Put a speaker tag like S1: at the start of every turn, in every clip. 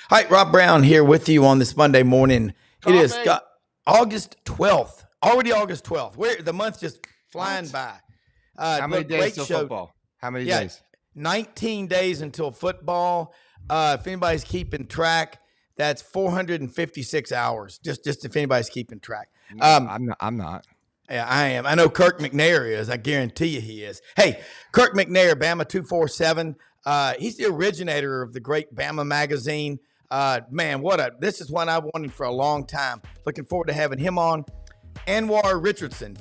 S1: Hi, Rob Brown here with you on this Monday morning. It is
S2: Coffee.
S1: August 12th, already August 12th. The month's just flying
S2: What?
S1: by.
S2: How many
S1: Look,
S2: days
S1: great
S2: till
S1: show.
S2: football? How many
S1: Yeah,
S2: days?
S1: 19 days until football. If anybody's keeping track, that's 456 hours. Just if anybody's keeping track.
S2: No, I'm not. I'm not.
S1: Yeah, I am. I know Kirk McNair is. I guarantee you he is. Hey, Kirk McNair, Bama 247. He's the originator of the great Bama magazine. Man, this is one I've wanted for a long time. Looking forward to having him on. Anwar Richardson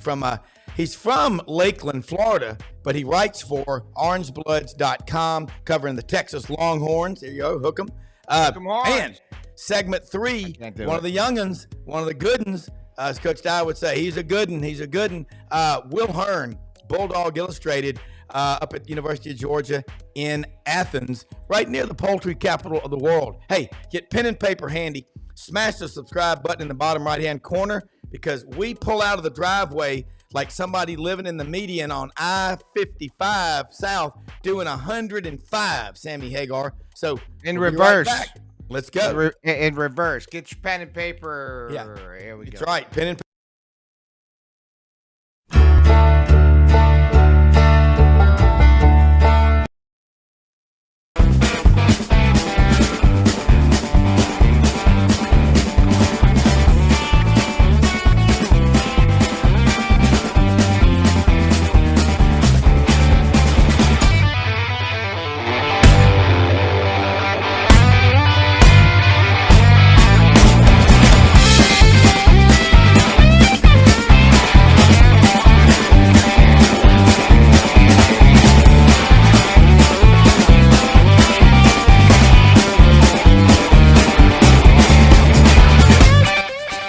S1: he's from Lakeland, Florida, but he writes for orangebloods.com covering the Texas Longhorns. There you go, hook 'em.
S2: Come on.
S1: And segment 3, one of the young'uns, one of the good uns, as Coach Dye would say, he's a good un. He's a good un. Will Hearn, Bulldog Illustrated, up at University of Georgia in Athens, right near the poultry capital of the world. Hey, get pen and paper handy. Smash the subscribe button in the bottom right-hand corner because we pull out of the driveway like somebody living in the median on I-55 South doing 105, Sammy Hagar. So
S2: In
S1: we'll be right
S2: reverse.
S1: back. Let's go.
S2: In reverse. Get your pen and paper.
S1: Yeah.
S2: Here we go.
S1: That's right. Pen and paper.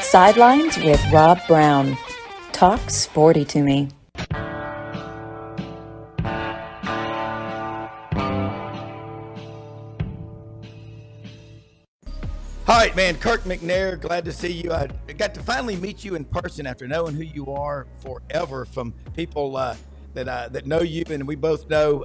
S3: Sidelines with Rob Brown. Talk sporty to me.
S1: All right, man. Kirk McNair, glad to see you. I got to finally meet you in person after knowing who you are forever from people that know you, and we both know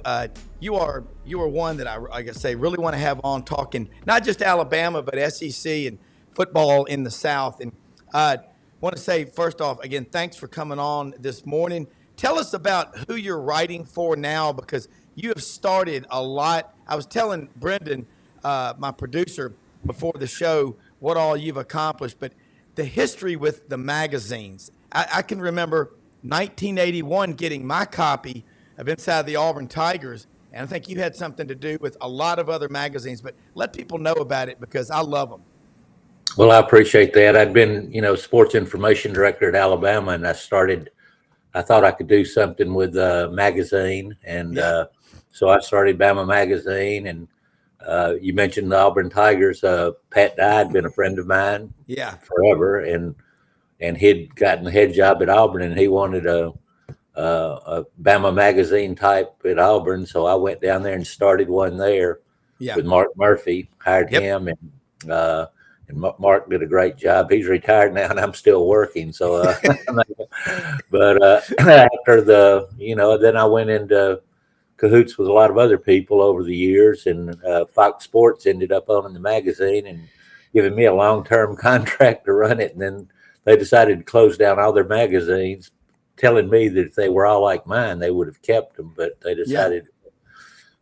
S1: you are one that I say really want to have on talking not just Alabama but SEC and football in the South. And I want to say first off, again, thanks for coming on this morning. Tell us about who you're writing for now because you have started a lot. I was telling Brendan, my producer, before the show what all you've accomplished, but the history with the magazines. I can remember 1981 getting my copy of Inside the Auburn Tigers, and I think you had something to do with a lot of other magazines, but let people know about it because I love them.
S4: Well, I appreciate that. I'd been, sports information director at Alabama, and I thought I could do something with a magazine. And so I started Bama Magazine. And you mentioned the Auburn Tigers. Pat Dye had been a friend of mine forever. And he'd gotten the head job at Auburn, and he wanted a Bama Magazine type at Auburn. So I went down there and started one there with Mark Murphy, hired him. And Mark did a great job. He's retired now, and I'm still working. So, but after then I went into cahoots with a lot of other people over the years, and Fox Sports ended up owning the magazine and giving me a long-term contract to run it. And then they decided to close down all their magazines, telling me that if they were all like mine, they would have kept them. But they decided.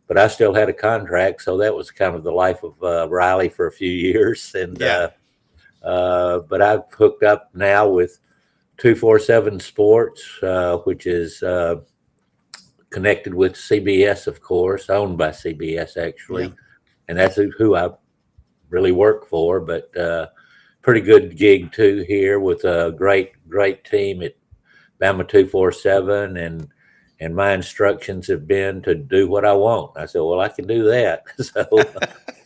S4: But I still had a contract, so that was kind of the life of Riley for a few years. And but I've hooked up now with 247 Sports, which is connected with CBS, of course, owned by CBS actually, and that's who I really work for. But pretty good gig too here with a great team at Bama 247 and my instructions have been to do what I want. I said, well, I can do that. So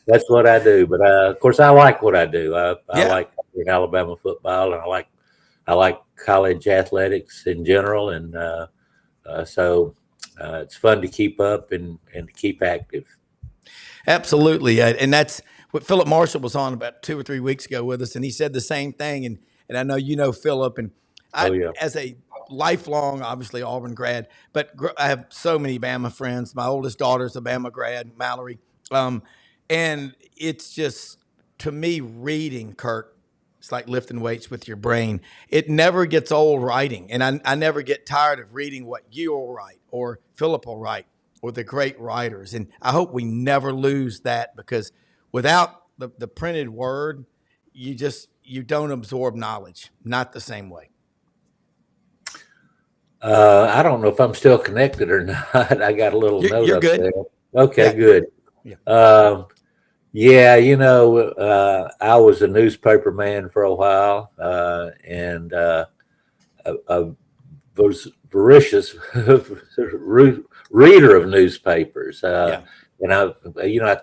S4: that's what I do. But of course, I like what I do. I like Alabama football, and I like college athletics in general. And so it's fun to keep up and to keep active.
S1: Absolutely. And that's what Philip Marshall was on about 2 or 3 weeks ago with us. And he said the same thing. And I know you know Philip. And as a lifelong, obviously, Auburn grad, but I have so many Bama friends. My oldest daughter's a Bama grad, Mallory. And it's just to me, reading, Kirk, it's like lifting weights with your brain. It never gets old writing. And I never get tired of reading what you will write or Philip will write or the great writers. And I hope we never lose that, because without the printed word, you don't absorb knowledge, not the same way.
S4: I don't know if I'm still connected or not. I got a little note
S1: You're
S4: up
S1: good.
S4: there. Okay,
S1: Yeah.
S4: good.
S1: Yeah.
S4: Yeah, I was a newspaper man for a while, and I was voracious reader of newspapers. And I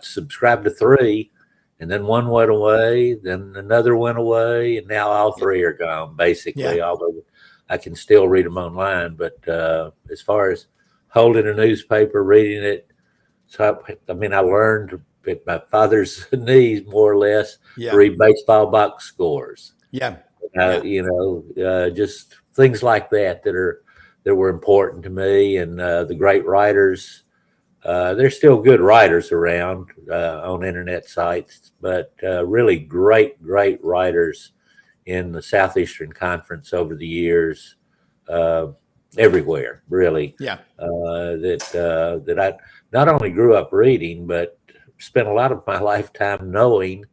S4: subscribed to 3, and then one went away, then another went away, and now all 3 are gone, basically, although I can still read them online. But as far as holding a newspaper, reading it, I learned at my father's knees, more or less, to read baseball box scores. Just things like that were important to me. And the great writers, there's still good writers around on internet sites, but really great writers in the Southeastern Conference over the years, everywhere, really. That I not only grew up reading, but spent a lot of my lifetime knowing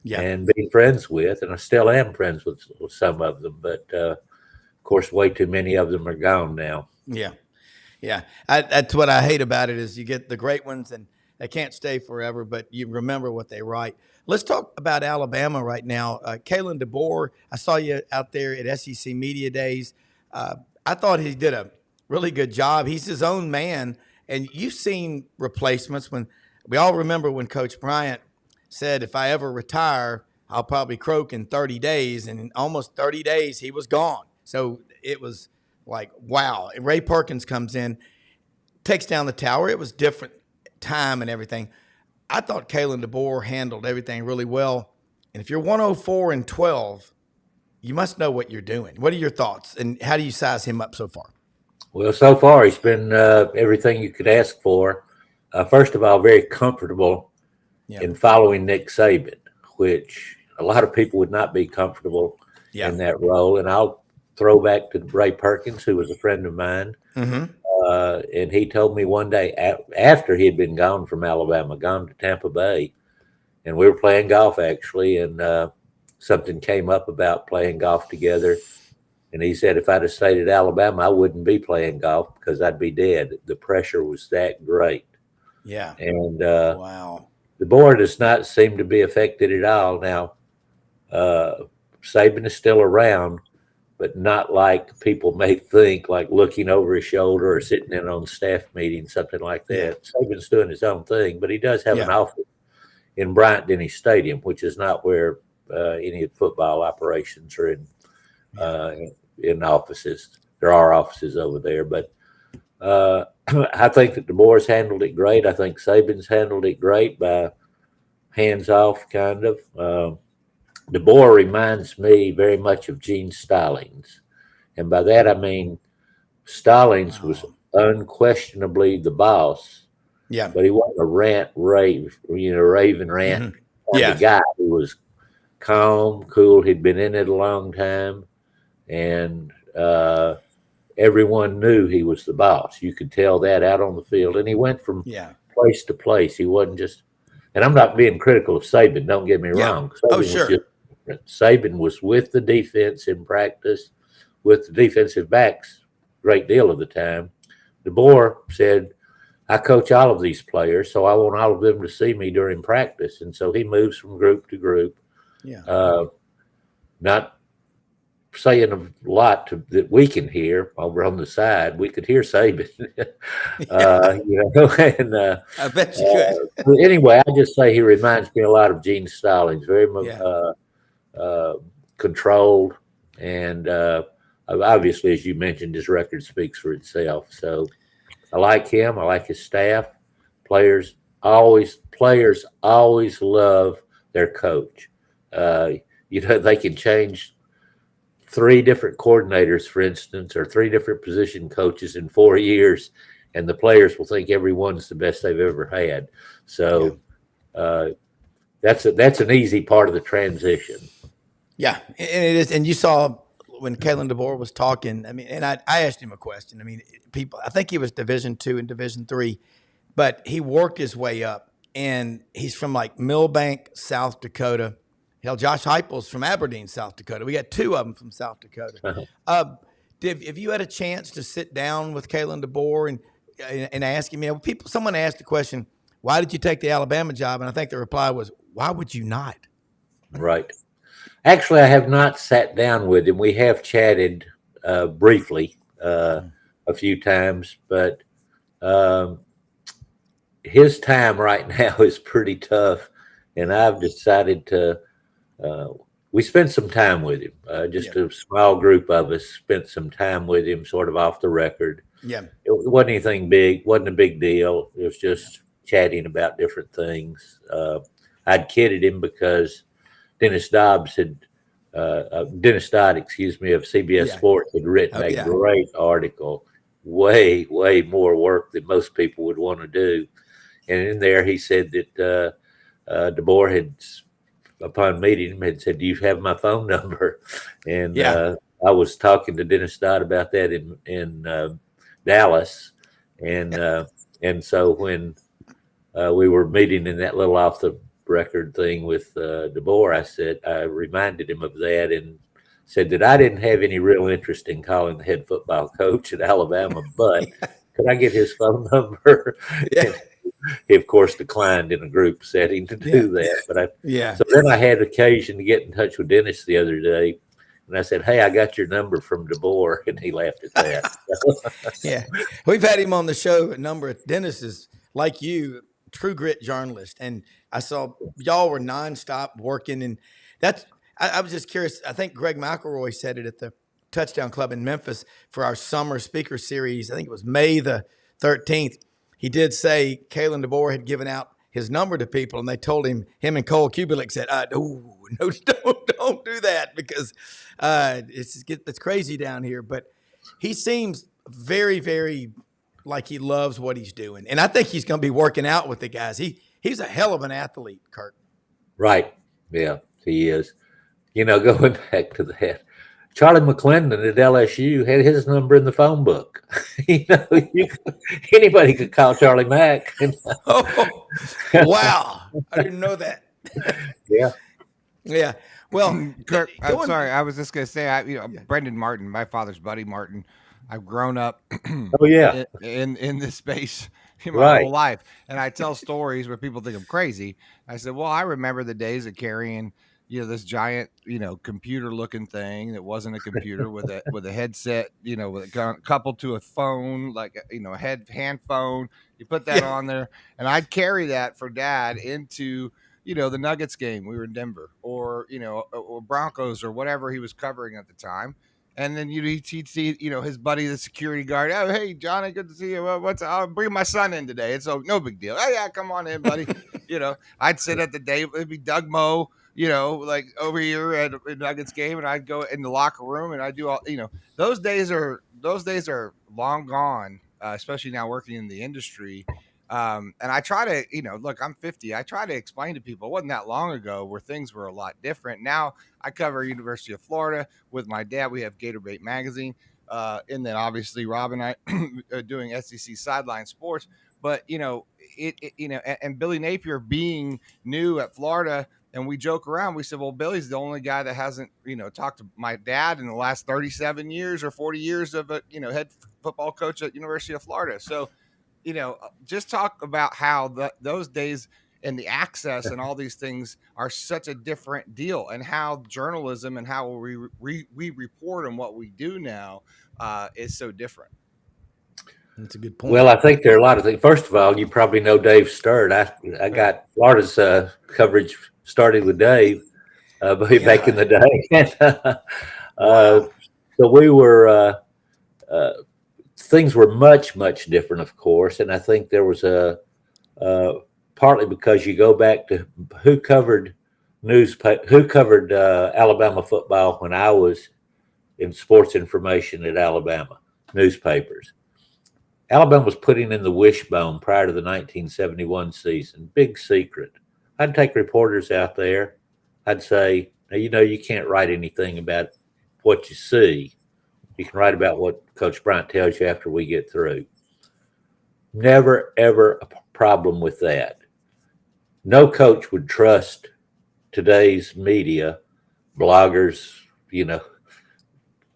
S4: and being friends with, and I still am friends with some of them. But of course, way too many of them are gone now.
S1: That's what I hate about it, is you get the great ones and they can't stay forever, but you remember what they write. Let's talk about Alabama right now. Kalen DeBoer, I saw you out there at SEC Media Days. I thought he did a really good job. He's his own man, and you've seen replacements. When we all remember when Coach Bryant said, if I ever retire, I'll probably croak in 30 days. And in almost 30 days, he was gone. So it was like, wow. Ray Perkins comes in, takes down the tower. It was different time and everything. I thought Kalen DeBoer handled everything really well. And if you're 104-12, you must know what you're doing. What are your thoughts, and how do you size him up so far?
S4: Well, so far he's been everything you could ask for. First of all, very comfortable in following Nick Saban, which a lot of people would not be comfortable in that role. And I'll throw back to Ray Perkins, who was a friend of mine. And he told me one day after he had been gone from Alabama, gone to Tampa Bay, and we were playing golf actually, and something came up about playing golf together. And he said, if I'd have stayed at Alabama, I wouldn't be playing golf because I'd be dead. The pressure was that great. And
S1: wow.
S4: The board does not seem to be affected at all. Now, Saban is still around, but not like people may think, like looking over his shoulder or sitting in on staff meetings, something like that. Saban's doing his own thing, but he does have an office in Bryant-Denny Stadium, which is not where any of the football operations are in offices. There are offices over there, but I think that DeBoer's handled it great. I think Saban's handled it great by hands off, kind of. DeBoer reminds me very much of Gene Stallings. And by that, I mean, Stallings was unquestionably the boss. But he wasn't a raving rant. The guy who was calm, cool. He'd been in it a long time. And everyone knew he was the boss. You could tell that out on the field. And he went from place to place. He wasn't just, and I'm not being critical of Saban, don't get me wrong. Saban was with the defense in practice, with the defensive backs a great deal of the time. DeBoer said, I coach all of these players, so I want all of them to see me during practice. And so he moves from group to group. Not saying a lot that we can hear over on the side. We could hear Saban, and
S1: I bet you could.
S4: Anyway, I just say he reminds me a lot of Gene Stallings, very controlled, and obviously, as you mentioned, his record speaks for itself. So I like him. I like his staff. Players always love their coach. They can change 3 different coordinators, for instance, or 3 different position coaches in 4 years, and the players will think everyone's the best they've ever had. So that's an easy part of the transition.
S1: Yeah, and it is. And you saw when Kalen DeBoer was talking. I mean, and I asked him a question. I mean, people. I think he was Division II and Division III, but he worked his way up, and he's from like Millbank, South Dakota. Hell, Josh Heupel's from Aberdeen, South Dakota. We got two of them from South Dakota.
S4: Uh-huh.
S1: If you had a chance to sit down with Kalen DeBoer and ask him, someone asked the question, "Why did you take the Alabama job?" And I think the reply was, "Why would you not?"
S4: Right. Actually, I have not sat down with him. We have chatted briefly a few times, but his time right now is pretty tough, and I've decided to. We spent some time with him. Just a small group of us spent some time with him, sort of off the record.
S1: Yeah,
S4: it wasn't anything big. wasn't a big deal. It was just chatting about different things. I'd kidded him because Dennis Dodd, excuse me, of CBS Sports had written a great article, way more work than most people would want to do. And in there, he said that DeBoer had, upon meeting him, had said, "Do you have my phone number?" And I was talking to Dennis Dodd about that in Dallas, and so when we were meeting in that little off the record thing with DeBoer, I reminded him of that and said that I didn't have any real interest in calling the head football coach at Alabama, but could I get his phone number?
S1: Yeah.
S4: He, of course, declined in a group setting to do that. But so then I had occasion to get in touch with Dennis the other day, and I said, "Hey, I got your number from DeBoer," and he laughed at that.
S1: Yeah, we've had him on the show a number of. Dennis is like you, true grit journalist, and I saw y'all were nonstop working, and that's. I was just curious. I think Greg McElroy said it at the Touchdown Club in Memphis for our summer speaker series. I think it was May the 13th. He did say Kalen DeBoer had given out his number to people, and they told him and Cole Kubelik said, "No, don't do that because it's crazy down here." But he seems very, very like he loves what he's doing, and I think he's going to be working out with the guys. He's a hell of an athlete, Kirk.
S4: Right? Yeah, he is. Going back to that, Charlie McClendon at LSU had his number in the phone book. Anybody could call Charlie Mack.
S1: Oh, wow. I didn't know that.
S4: Yeah.
S1: Yeah. Well,
S2: Kirk, I'm sorry. I was just going to say, Brendan Martin, my father's buddy Martin, I've grown up
S4: Oh, yeah.
S2: in this space my whole life. And I tell stories where people think I'm crazy. I said, well, I remember the days of carrying this giant, computer looking thing that wasn't a computer with a headset, coupled to a phone, like, a hand phone. You put that on there, and I'd carry that for Dad into, the Nuggets game. We were in Denver, or Broncos, or whatever he was covering at the time. And then he'd see, his buddy, the security guard. "Oh, hey, Johnny, good to see you. I'll bring my son in today. It's no big deal. Oh, yeah, come on in, buddy." I'd sit at the table. It'd be Doug Moe, like over here at a Nuggets game, and I'd go in the locker room and I'd do all, those days are long gone, especially now working in the industry. And I try to, look, I'm 50. I try to explain to people it wasn't that long ago where things were a lot different. Now I cover University of Florida with my dad. We have Gatorbait magazine. And then obviously Rob and I are doing SEC sideline sports, but and Billy Napier being new at Florida, and we joke around. We said, well, Billy's the only guy that hasn't, talked to my dad in the last 37 years or 40 years of a, head football coach at University of Florida. So, just talk about how those days and the access and all these things are such a different deal, and how journalism and how we report on what we do now is so different.
S1: That's a good point.
S4: Well, I think there are a lot of things. First of all, you probably know Dave Sturt. I got Florida's coverage started with Dave back in the day. So we were things were much different, of course, and I think there was partly because you go back to who covered Alabama football when I was in sports information at Alabama newspapers. Alabama was putting in the wishbone prior to the 1971 season. Big secret. I'd take reporters out there. I'd say, you can't write anything about what you see. You can write about what Coach Bryant tells you after we get through. Never, ever a problem with that. No coach would trust today's media, bloggers,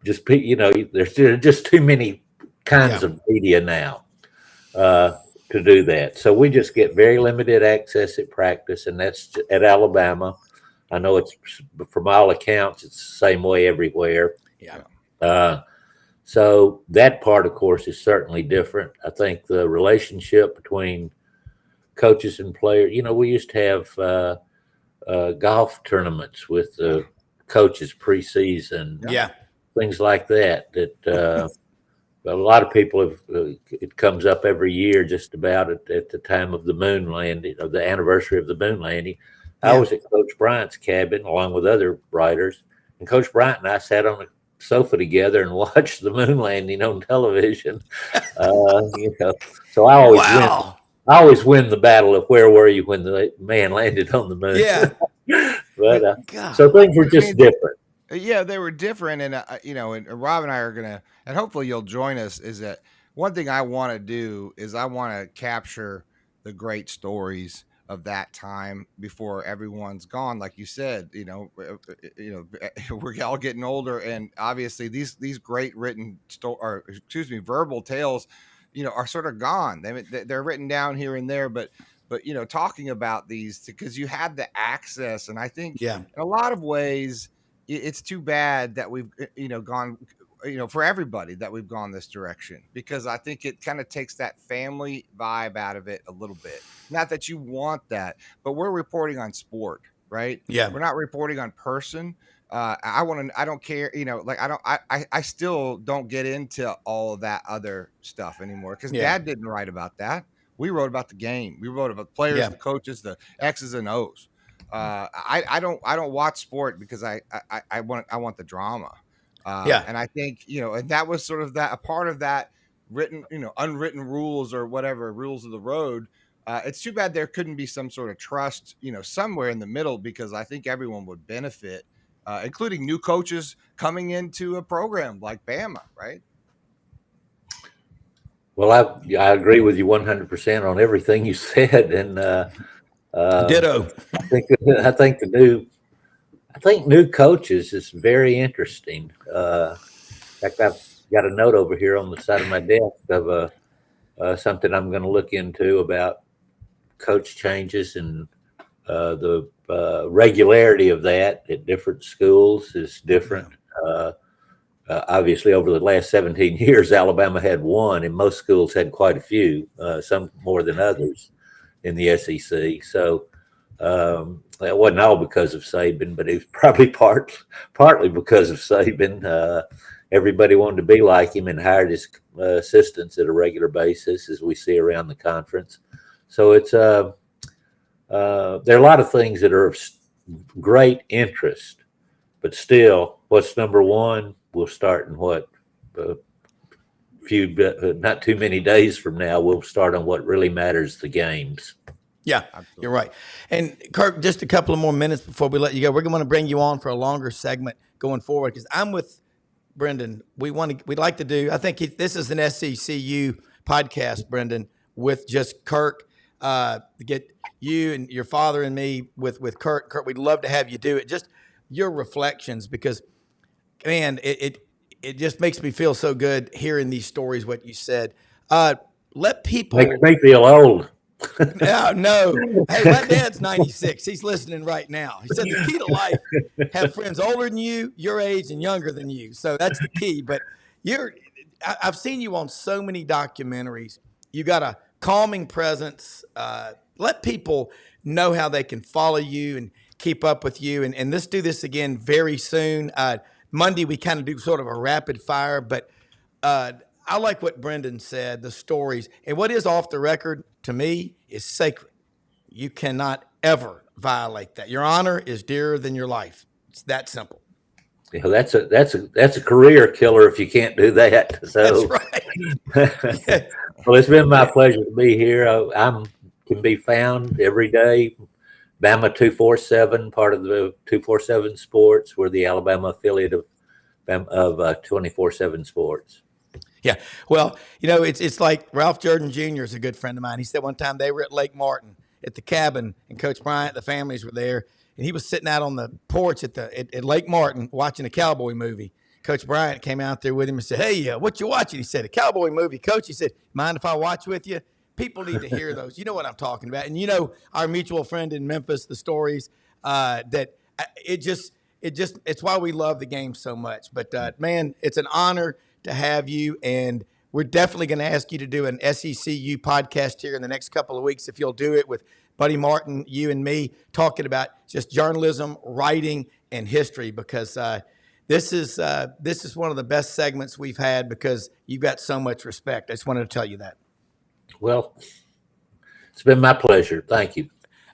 S4: there's just too many kinds of media now to do that. So we just get very limited access at practice, and that's at Alabama. I know it's, from all accounts, it's the same way everywhere.
S1: Yeah.
S4: So that part, of course, is certainly different. I think the relationship between coaches and players, we used to have golf tournaments with the coaches preseason.
S1: Yeah.
S4: Things like that, a lot of people have, it comes up every year just about at the time of the moon landing, of the anniversary of the moon landing. I was at Coach Bryant's cabin along with other writers, and Coach Bryant and I sat on a sofa together and watched the moon landing on television. So I always win the battle of where were you when the man landed on the moon.
S1: Yeah.
S4: But so things were just different.
S2: Yeah, they were different, and and Rob and I are gonna, and hopefully you'll join us. Is that one thing I want to do? Is I want to capture the great stories of that time before everyone's gone. Like you said, we're all getting older, and obviously these great written verbal tales, are sort of gone. They're written down here and there, but talking about these, because you had the access, and I think in a lot of ways, it's too bad that we've gone, for everybody, that we've gone this direction, because I think it kind of takes that family vibe out of it a little bit. Not that you want that, but we're reporting on sport, right?
S1: Yeah.
S2: We're not reporting on person. I don't care, I still don't get into all of that other stuff anymore, because Dad didn't write about that. We wrote about the game. We wrote about players, the coaches, the X's and O's. I don't watch sport because I want the drama. And I think, and that was sort of a part of that written, unwritten rules or whatever, rules of the road. It's too bad there couldn't be some sort of trust, somewhere in the middle, because I think everyone would benefit, including new coaches coming into a program like BAMA, right?
S4: Well, I agree with you 100% on everything you said, and
S1: ditto.
S4: I think new coaches is very interesting. In fact, I've got a note over here on the side of my desk of something I'm going to look into about coach changes, and the regularity of that at different schools is different. Obviously, over the last 17 years, Alabama had one, and most schools had quite a few, some more than others in the SEC. So that wasn't all because of Saban, but it was probably partly because of Saban. Everybody wanted to be like him and hired his assistants at a regular basis, as we see around the conference. So it's there are a lot of things that are of great interest, but still, what's number one? We'll start in not too many days from now. We'll start on what really matters, the games.
S1: Yeah, absolutely. You're right. And Kirk, just a couple of more minutes before we let you go. We're going to bring you on for a longer segment going forward, because I'm with Brendan. We'd like to do, I think this is an SCCU podcast, Brendan, with just Kirk, to get you and your father and me with Kirk. Kirk, we'd love to have you do it. Just your reflections, because man, it just makes me feel so good hearing these stories, what you said. Let people
S4: makes me feel old.
S1: No. Hey, my dad's 96. He's listening right now. He said the key to life, have friends older than you, your age, and younger than you. So that's the key. But I've seen you on so many documentaries. You got a calming presence. Let people know how they can follow you and keep up with you. And let's do this again very soon. Monday, we kind of do sort of a rapid fire, but I like what Brendan said, the stories. And what is off the record, to me, is sacred. You cannot ever violate that. Your honor is dearer than your life. It's that simple.
S4: Yeah, that's a career killer if you can't do that. So,
S1: that's right.
S4: Well, it's been my pleasure to be here. I can be found every day BAMA 247, part of the 247 Sports. We're the Alabama affiliate of 24/7 Sports.
S1: Yeah. Well, it's like Ralph Jordan Jr. is a good friend of mine. He said one time they were at Lake Martin at the cabin, and Coach Bryant, the families were there, and he was sitting out on the porch at Lake Martin watching a cowboy movie. Coach Bryant came out there with him and said, "Hey, what you watching?" He said, "A cowboy movie." Coach, he said, "Mind if I watch with you?" People need to hear those. You know what I'm talking about. And our mutual friend in Memphis, the stories it's why we love the game so much. But man, it's an honor to have you, and we're definitely going to ask you to do an SECU podcast here in the next couple of weeks if you'll do it with Buddy Martin, you and me, talking about just journalism, writing, and history, because this is one of the best segments we've had because you've got so much respect. I just wanted to tell you that.
S4: Well, it's been my pleasure. Thank you.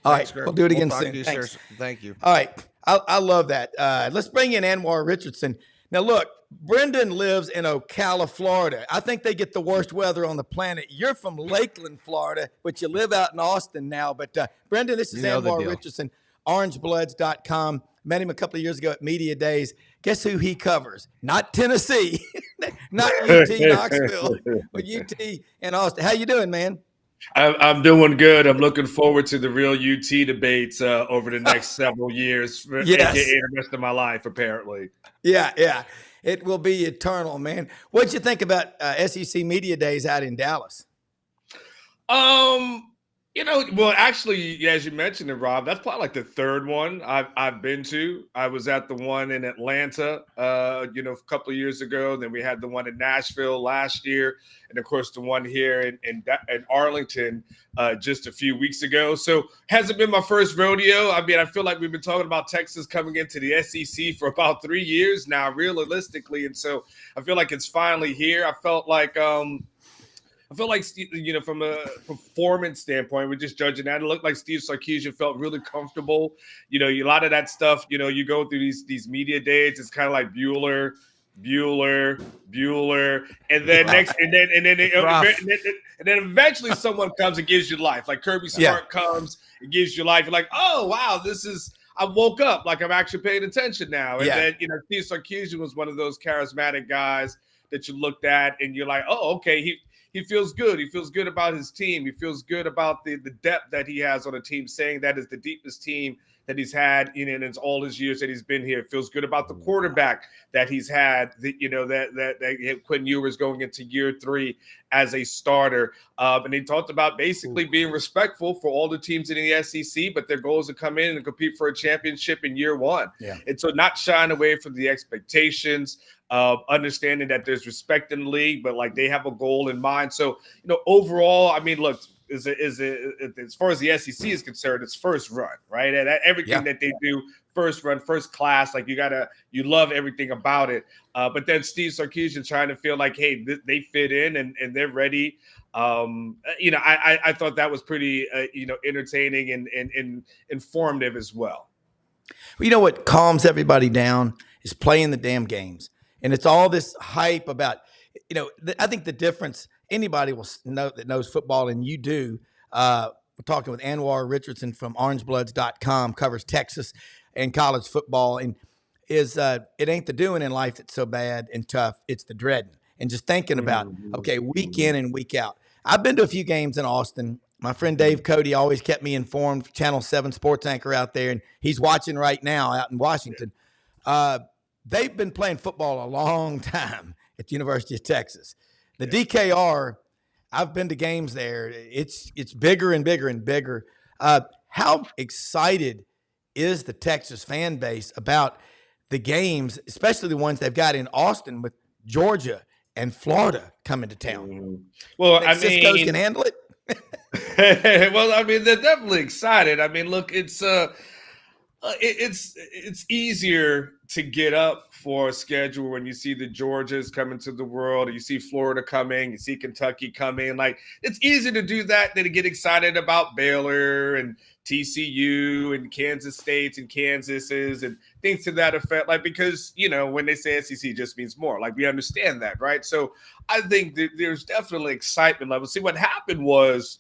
S1: All right, we'll do it again soon.
S2: You,
S1: Thanks.
S2: Thank you.
S1: All right, I love that. Let's bring in Anwar Richardson. Now, look, Brendan lives in Ocala, Florida. I think they get the worst weather on the planet. You're from Lakeland, Florida, but you live out in Austin now. But, Brendan, this is Anwar Richardson, orangebloods.com. Met him a couple of years ago at Media Days. Guess who he covers? Not Tennessee, not UT Knoxville, but UT and Austin. How you doing, man?
S5: I'm doing good. I'm looking forward to the real UT debates over the next several years,
S1: yes.
S5: AKA the rest of my life, apparently.
S1: Yeah. It will be eternal, man. What'd you think about SEC Media Days out in Dallas?
S5: Well, actually, as you mentioned it, Rob, that's probably like the third one I've been to. I was at the one in Atlanta, a couple of years ago. Then we had the one in Nashville last year, and of course the one here in Arlington just a few weeks ago. So hasn't been my first rodeo. I mean, I feel like we've been talking about Texas coming into the SEC for about 3 years now, realistically, and so I feel like it's finally here. I felt like from a performance standpoint, we're just judging that. It looked like Steve Sarkisian felt really comfortable. A lot of that stuff, you go through these media days. It's kind of like Bueller, and then and then eventually someone comes and gives you life. Like Kirby Smart comes and gives you life. You're like, oh wow, I woke up, like I'm actually paying attention now. And then Steve Sarkisian was one of those charismatic guys that you looked at and you're like, oh, okay, he feels good. He feels good about his team. He feels good about the depth that he has on the team, saying that is the deepest team that he's had in all his years that he's been here. Feels good about the quarterback that he's had, that Quinn Ewers going into year 3 as a starter. And he talked about basically being respectful for all the teams in the SEC, but their goal is to come in and compete for a championship in year 1. Yeah. And so not shying away from the expectations, understanding that there's respect in the league, but like they have a goal in mind. So, overall, I mean, look, as far as the SEC is concerned, it's first run, right? And everything that they do, first run, first class, like you love everything about it. But then Steve Sarkisian trying to feel like, hey, they fit in and they're ready. I thought that was pretty, entertaining and informative as well.
S1: Well, you know what calms everybody down is playing the damn games. And it's all this hype about, I think the difference, anybody will know that knows football, and you do. We're talking with Anwar Richardson from orangebloods.com, covers Texas and college football, and it ain't the doing in life that's so bad and tough, it's the dreading. And just thinking about, okay, week in and week out. I've been to a few games in Austin. My friend Dave Cody always kept me informed, Channel 7 sports anchor out there, and he's watching right now out in Washington. They've been playing football a long time at the University of Texas. The DKR, I've been to games there. It's bigger and bigger and bigger. How excited is the Texas fan base about the games, especially the ones they've got in Austin with Georgia and Florida coming to town?
S5: Well,
S1: Cisco's can handle it.
S5: Well, I mean, they're definitely excited. I mean, look, it's easier to get up for a schedule when you see the Georgias coming to the world, or you see Florida coming, you see Kentucky coming. Like, it's easier to do that than to get excited about Baylor and TCU and Kansas States and Kansases and things to that effect. Like, because, when they say SEC, it just means more. Like, we understand that, right? So I think that there's definitely excitement level. See, what happened was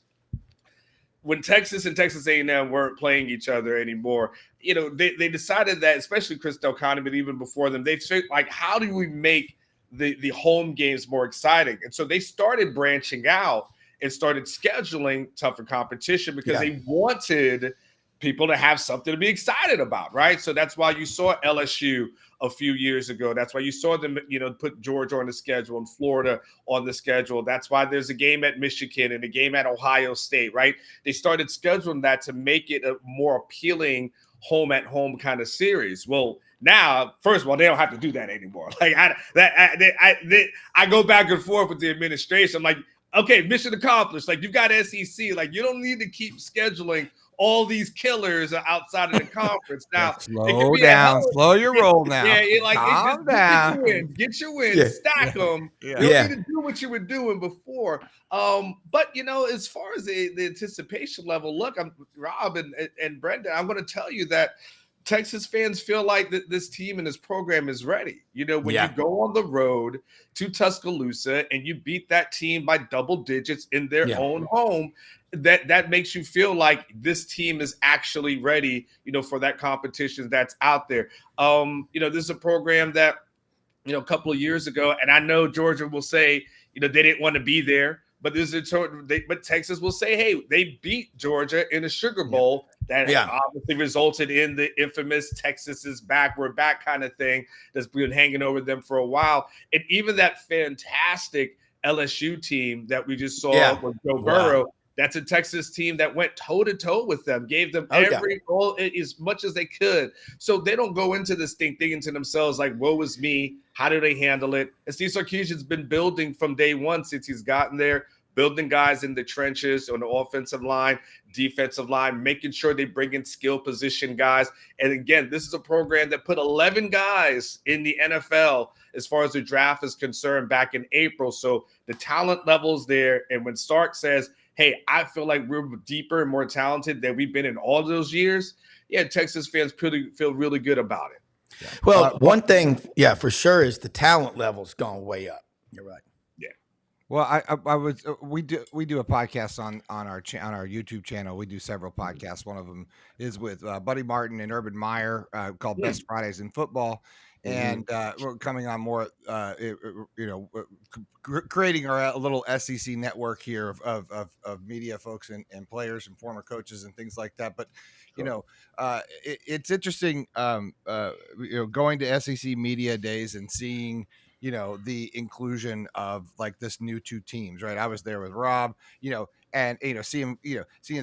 S5: when Texas and Texas A&M weren't playing each other anymore, they decided that, especially Chris Del Conte, but even before them, they said, like, how do we make the home games more exciting? And so they started branching out and started scheduling tougher competition because they wanted people to have something to be excited about, right? So that's why you saw LSU a few years ago. That's why you saw them, put Georgia on the schedule and Florida on the schedule. That's why there's a game at Michigan and a game at Ohio State, right? They started scheduling that to make it a more appealing home-at-home kind of series. Well, now, first of all, they don't have to do that anymore. Like I go back and forth with the administration. I'm like, okay, mission accomplished. Like, you've got SEC. Like, you don't need to keep scheduling all these killers outside of the conference. Now,
S2: slow down, slow your roll now.
S5: Yeah, like,
S2: calm down.
S5: Get your wins, stack them. You don't need to do what you were doing before. But as far as the anticipation level, look, I'm Rob and Brenda. I'm going to tell you that Texas fans feel like that this team and this program is ready. When you go on the road to Tuscaloosa and you beat that team by double digits in their own home, that makes you feel like this team is actually ready, for that competition that's out there. This is a program that, a couple of years ago, and I know Georgia will say, they didn't want to be there, but but Texas will say, hey, they beat Georgia in a Sugar Bowl. That obviously resulted in the infamous Texas is back, we're back kind of thing that's been hanging over them for a while. And even that fantastic LSU team that we just saw with Joe Burrow, that's a Texas team that went toe-to-toe with them, gave them every goal as much as they could. So they don't go into this thing thinking to themselves like, woe is me, how do they handle it? And Steve Sarkisian's been building from day one since he's gotten there, building guys in the trenches on the offensive line, defensive line, making sure they bring in skill position guys. And again, this is a program that put 11 guys in the NFL as far as the draft is concerned back in April. So the talent level's there. And when Stark says, hey, I feel like we're deeper and more talented than we've been in all those years, Texas fans feel really good about it.
S1: Yeah. Well, one thing, for sure, is the talent level's gone way up. You're right.
S2: Well, I was we do a podcast on our YouTube channel. We do several podcasts. One of them is with Buddy Martin and Urban Meyer called Best Fridays in Football, and we're coming on more, creating a little SEC network here of media folks and players and former coaches and things like that. But it's interesting, going to SEC media days and seeing the inclusion of like this new two teams, right? I was there with Rob, and seeing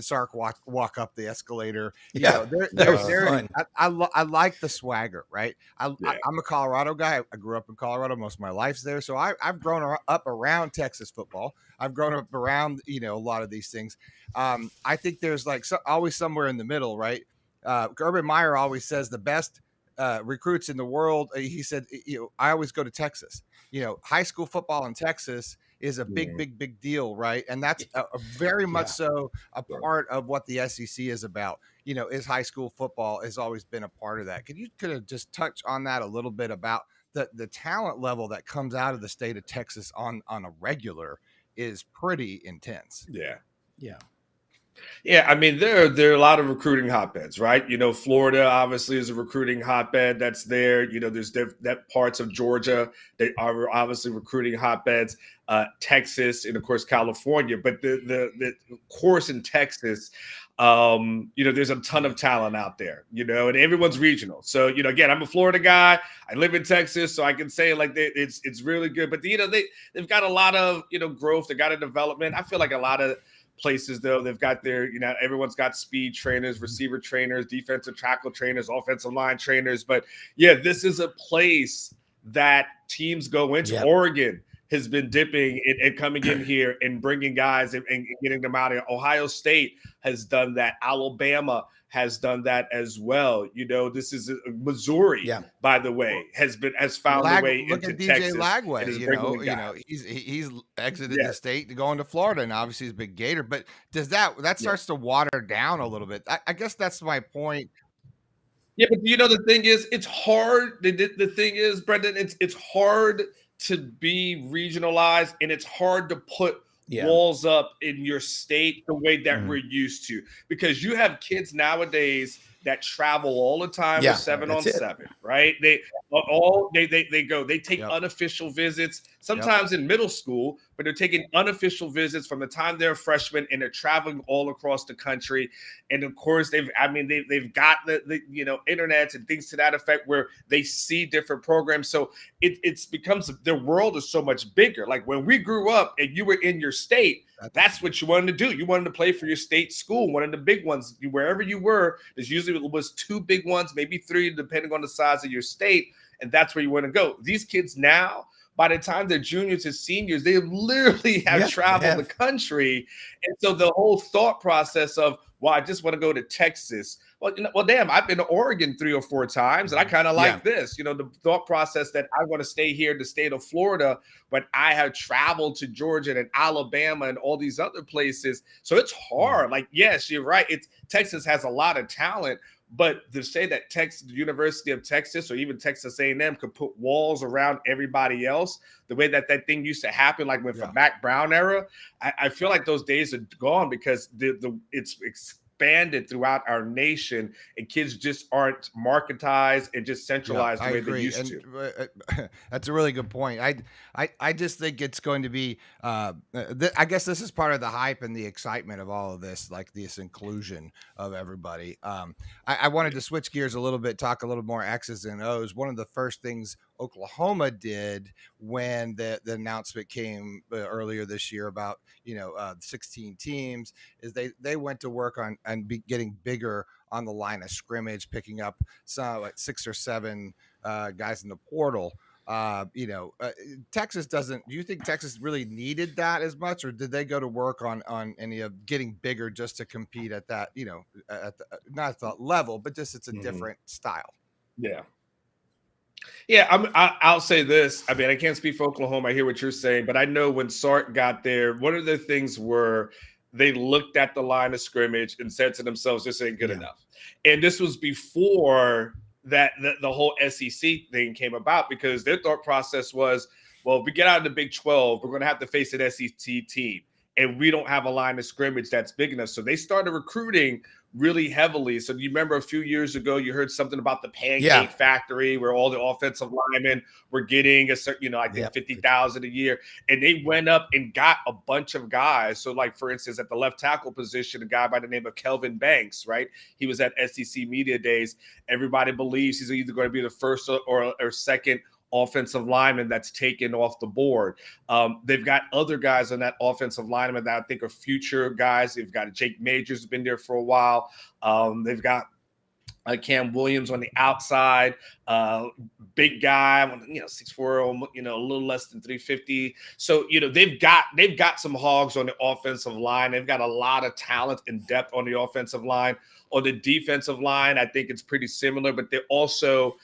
S2: Sark walk up the escalator. I like the swagger, right? I'm a Colorado guy. I grew up in Colorado. Most of my life's there, so I've grown up around Texas football. I've grown up around a lot of these things. I think there's always somewhere in the middle, right? Urban Meyer always says the best recruits in the world. He said, I always go to Texas. High school football in Texas is a big deal, right? And that's very much so a part of what the SEC is about. Is high school football has always been a part of that. Could you just touch on that a little bit about the talent level that comes out of the state of Texas on a regular is pretty intense.
S5: Yeah, I mean, there are a lot of recruiting hotbeds, right? Florida obviously is a recruiting hotbed that's there. There's that parts of Georgia that are obviously recruiting hotbeds, Texas, and of course California. But the course in Texas, there's a ton of talent out there, and everyone's regional. So, again, I'm a Florida guy. I live in Texas, so I can say like it's really good. But they've got a lot of growth. They got a development. I feel like a lot of places though, they've got their everyone's got speed trainers, receiver trainers, defensive tackle trainers, offensive line trainers. But this is a place that teams go into. Oregon has been dipping and coming in here and bringing guys and getting them out of here. Ohio State has done that. Alabama has done that as well. This is Missouri, by the way, has found a way into Texas.
S2: Look at DJ Lagway. He's exited the state to go into Florida, and obviously he's a big Gator. But does that starts to water down a little bit? I guess that's my point.
S5: Yeah, but the thing is, it's hard. The thing is, Brendan, it's hard to be regionalized, and it's hard to put walls up in your state the way that we're used to, because you have kids nowadays that travel all the time for 7-on-7, right? They take unofficial visits, sometimes in middle school, but they're taking unofficial visits from the time they're freshmen, and they're traveling all across the country. And of course, they've got the internet and things to that effect where they see different programs. So it becomes, their world is so much bigger. Like when we grew up and you were in your state, that's what you wanted to do. You wanted to play for your state school, one of the big ones. Wherever you were, there's usually was 2 big ones, maybe 3, depending on the size of your state, and that's where you want to go. These kids now, by the time they're juniors and seniors, they literally have traveled the country. And so the whole thought process of, well, I just want to go to Texas. Well, damn, I've been to Oregon 3 or 4 times, and I kind of like this. The thought process that I want to stay here in the state of Florida, but I have traveled to Georgia and Alabama and all these other places. So it's hard. Like, yes, you're right. Texas has a lot of talent, but to say that the University of Texas or even Texas A&M could put walls around everybody else, the way that thing used to happen, like with the Mac Brown era, I feel like those days are gone, because it's expanded throughout our nation, and kids just aren't marketized and just centralized the way they used to.
S2: That's a really good point. I just think it's going to be, I guess this is part of the hype and the excitement of all of this, like this inclusion of everybody. I wanted to switch gears a little bit, talk a little more X's and O's. One of the first things Oklahoma did when the announcement came earlier this year about 16 teams is they went to work on getting bigger on the line of scrimmage, picking up some like 6 or 7 guys in the portal. Texas doesn't. Do you think Texas really needed that as much, or did they go to work on any of getting bigger just to compete at that not at the level, but just it's a different style?
S5: I'll say this. I mean, I can't speak for Oklahoma. I hear what you're saying, but I know when Sark got there, one of the things were they looked at the line of scrimmage and said to themselves, this ain't good enough. And this was before that the whole SEC thing came about, because their thought process was, well, if we get out of the Big 12, we're going to have to face an SEC team, and we don't have a line of scrimmage that's big enough. So they started recruiting really heavily. So you remember a few years ago, you heard something about the Pancake Factory, where all the offensive linemen were getting a certain, I think $50,000 a year, and they went up and got a bunch of guys. So, like for instance, at the left tackle position, a guy by the name of Kelvin Banks, right? He was at SEC Media Days. Everybody believes he's either going to be the first or second offensive lineman that's taken off the board. They've got other guys on that offensive lineman that I think are future guys. They've got Jake Majors, been there for a while. They've got Cam Williams on the outside, big guy, 6'4", a little less than 350. So, they've got some hogs on the offensive line. They've got a lot of talent and depth on the offensive line. On the defensive line, I think it's pretty similar, but they also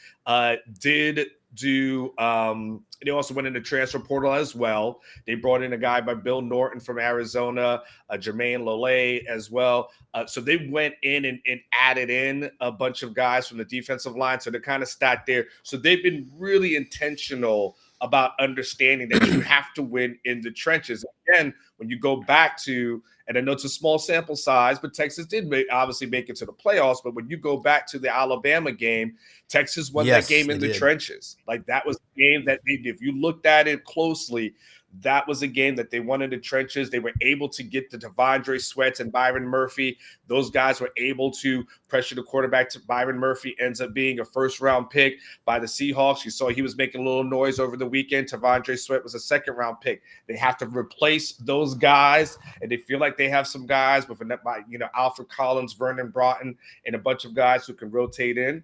S5: they also went into transfer portal as well. They brought in a guy by Bill Norton from Arizona, Jermaine Lole as well. So they went in and added in a bunch of guys from the defensive line. So they're kind of stacked there. So they've been really intentional about understanding that you have to win in the trenches. Again, when you go back to, and I know it's a small sample size, but Texas did obviously make it to the playoffs. But when you go back to the Alabama game, Texas won that game in the trenches. Like, that was the game that if you looked at it closely, that was a game that they won in the trenches. They were able to get the Devondre Sweats and Byron Murphy. Those guys were able to pressure the quarterback. To Byron Murphy ends up being a first-round pick by the Seahawks. You saw he was making a little noise over the weekend. Devondre Sweat was a second-round pick. They have to replace those guys, and they feel like they have some guys with Alfred Collins, Vernon Broughton, and a bunch of guys who can rotate in.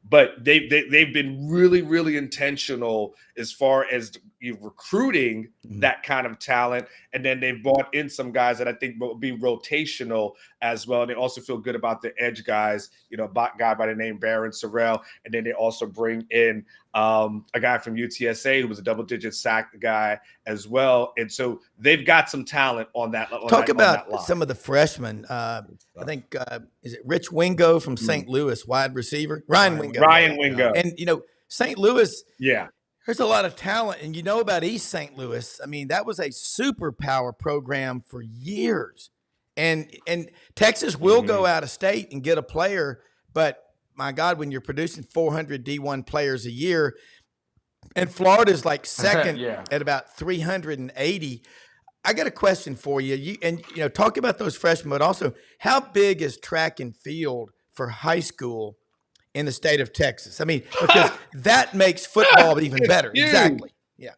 S5: But they've been really, really intentional as far as recruiting that kind of talent. And then they've brought in some guys that I think will be rotational as well. And they also feel good about the edge guys, a guy by the name Baron Sorrell. And then they also bring in a guy from UTSA who was a double-digit sack guy as well. And so they've got some talent on that.
S1: Talk about some of the freshmen. I think, is it Rich Wingo from St. Louis, wide receiver? Ryan Wingo.
S5: Ryan Wingo.
S1: And, St. Louis.
S5: Yeah.
S1: There's a lot of talent, and you know about East St. Louis. I mean, that was a superpower program for years, and Texas will go out of state and get a player, but my God, when you're producing 400 D1 players a year, and Florida's like second at about 380. I got a question for you. You talk about those freshmen, but also how big is track and field for high school in the state of Texas? I mean, because that makes football even better. Exactly. Yeah.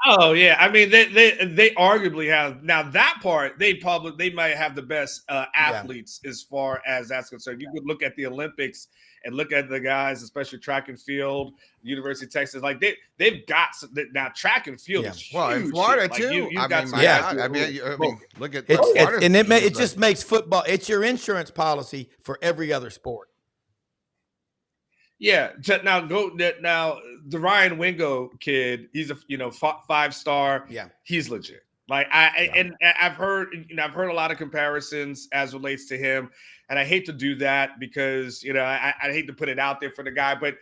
S5: Oh yeah. I mean, they arguably have now that part. They might have the best athletes as far as that's concerned. You could look at the Olympics and look at the guys, especially track and field, University of Texas. Like they've got now track and field is huge.
S2: Well, in Florida
S5: like
S2: too. I mean, look at
S1: it just makes football. It's your insurance policy for every other sport.
S5: Yeah. Now the Ryan Wingo kid. He's a 5-star. Yeah. He's legit. Like I've heard a lot of comparisons as relates to him, and I hate to do that because I hate to put it out there for the guy, but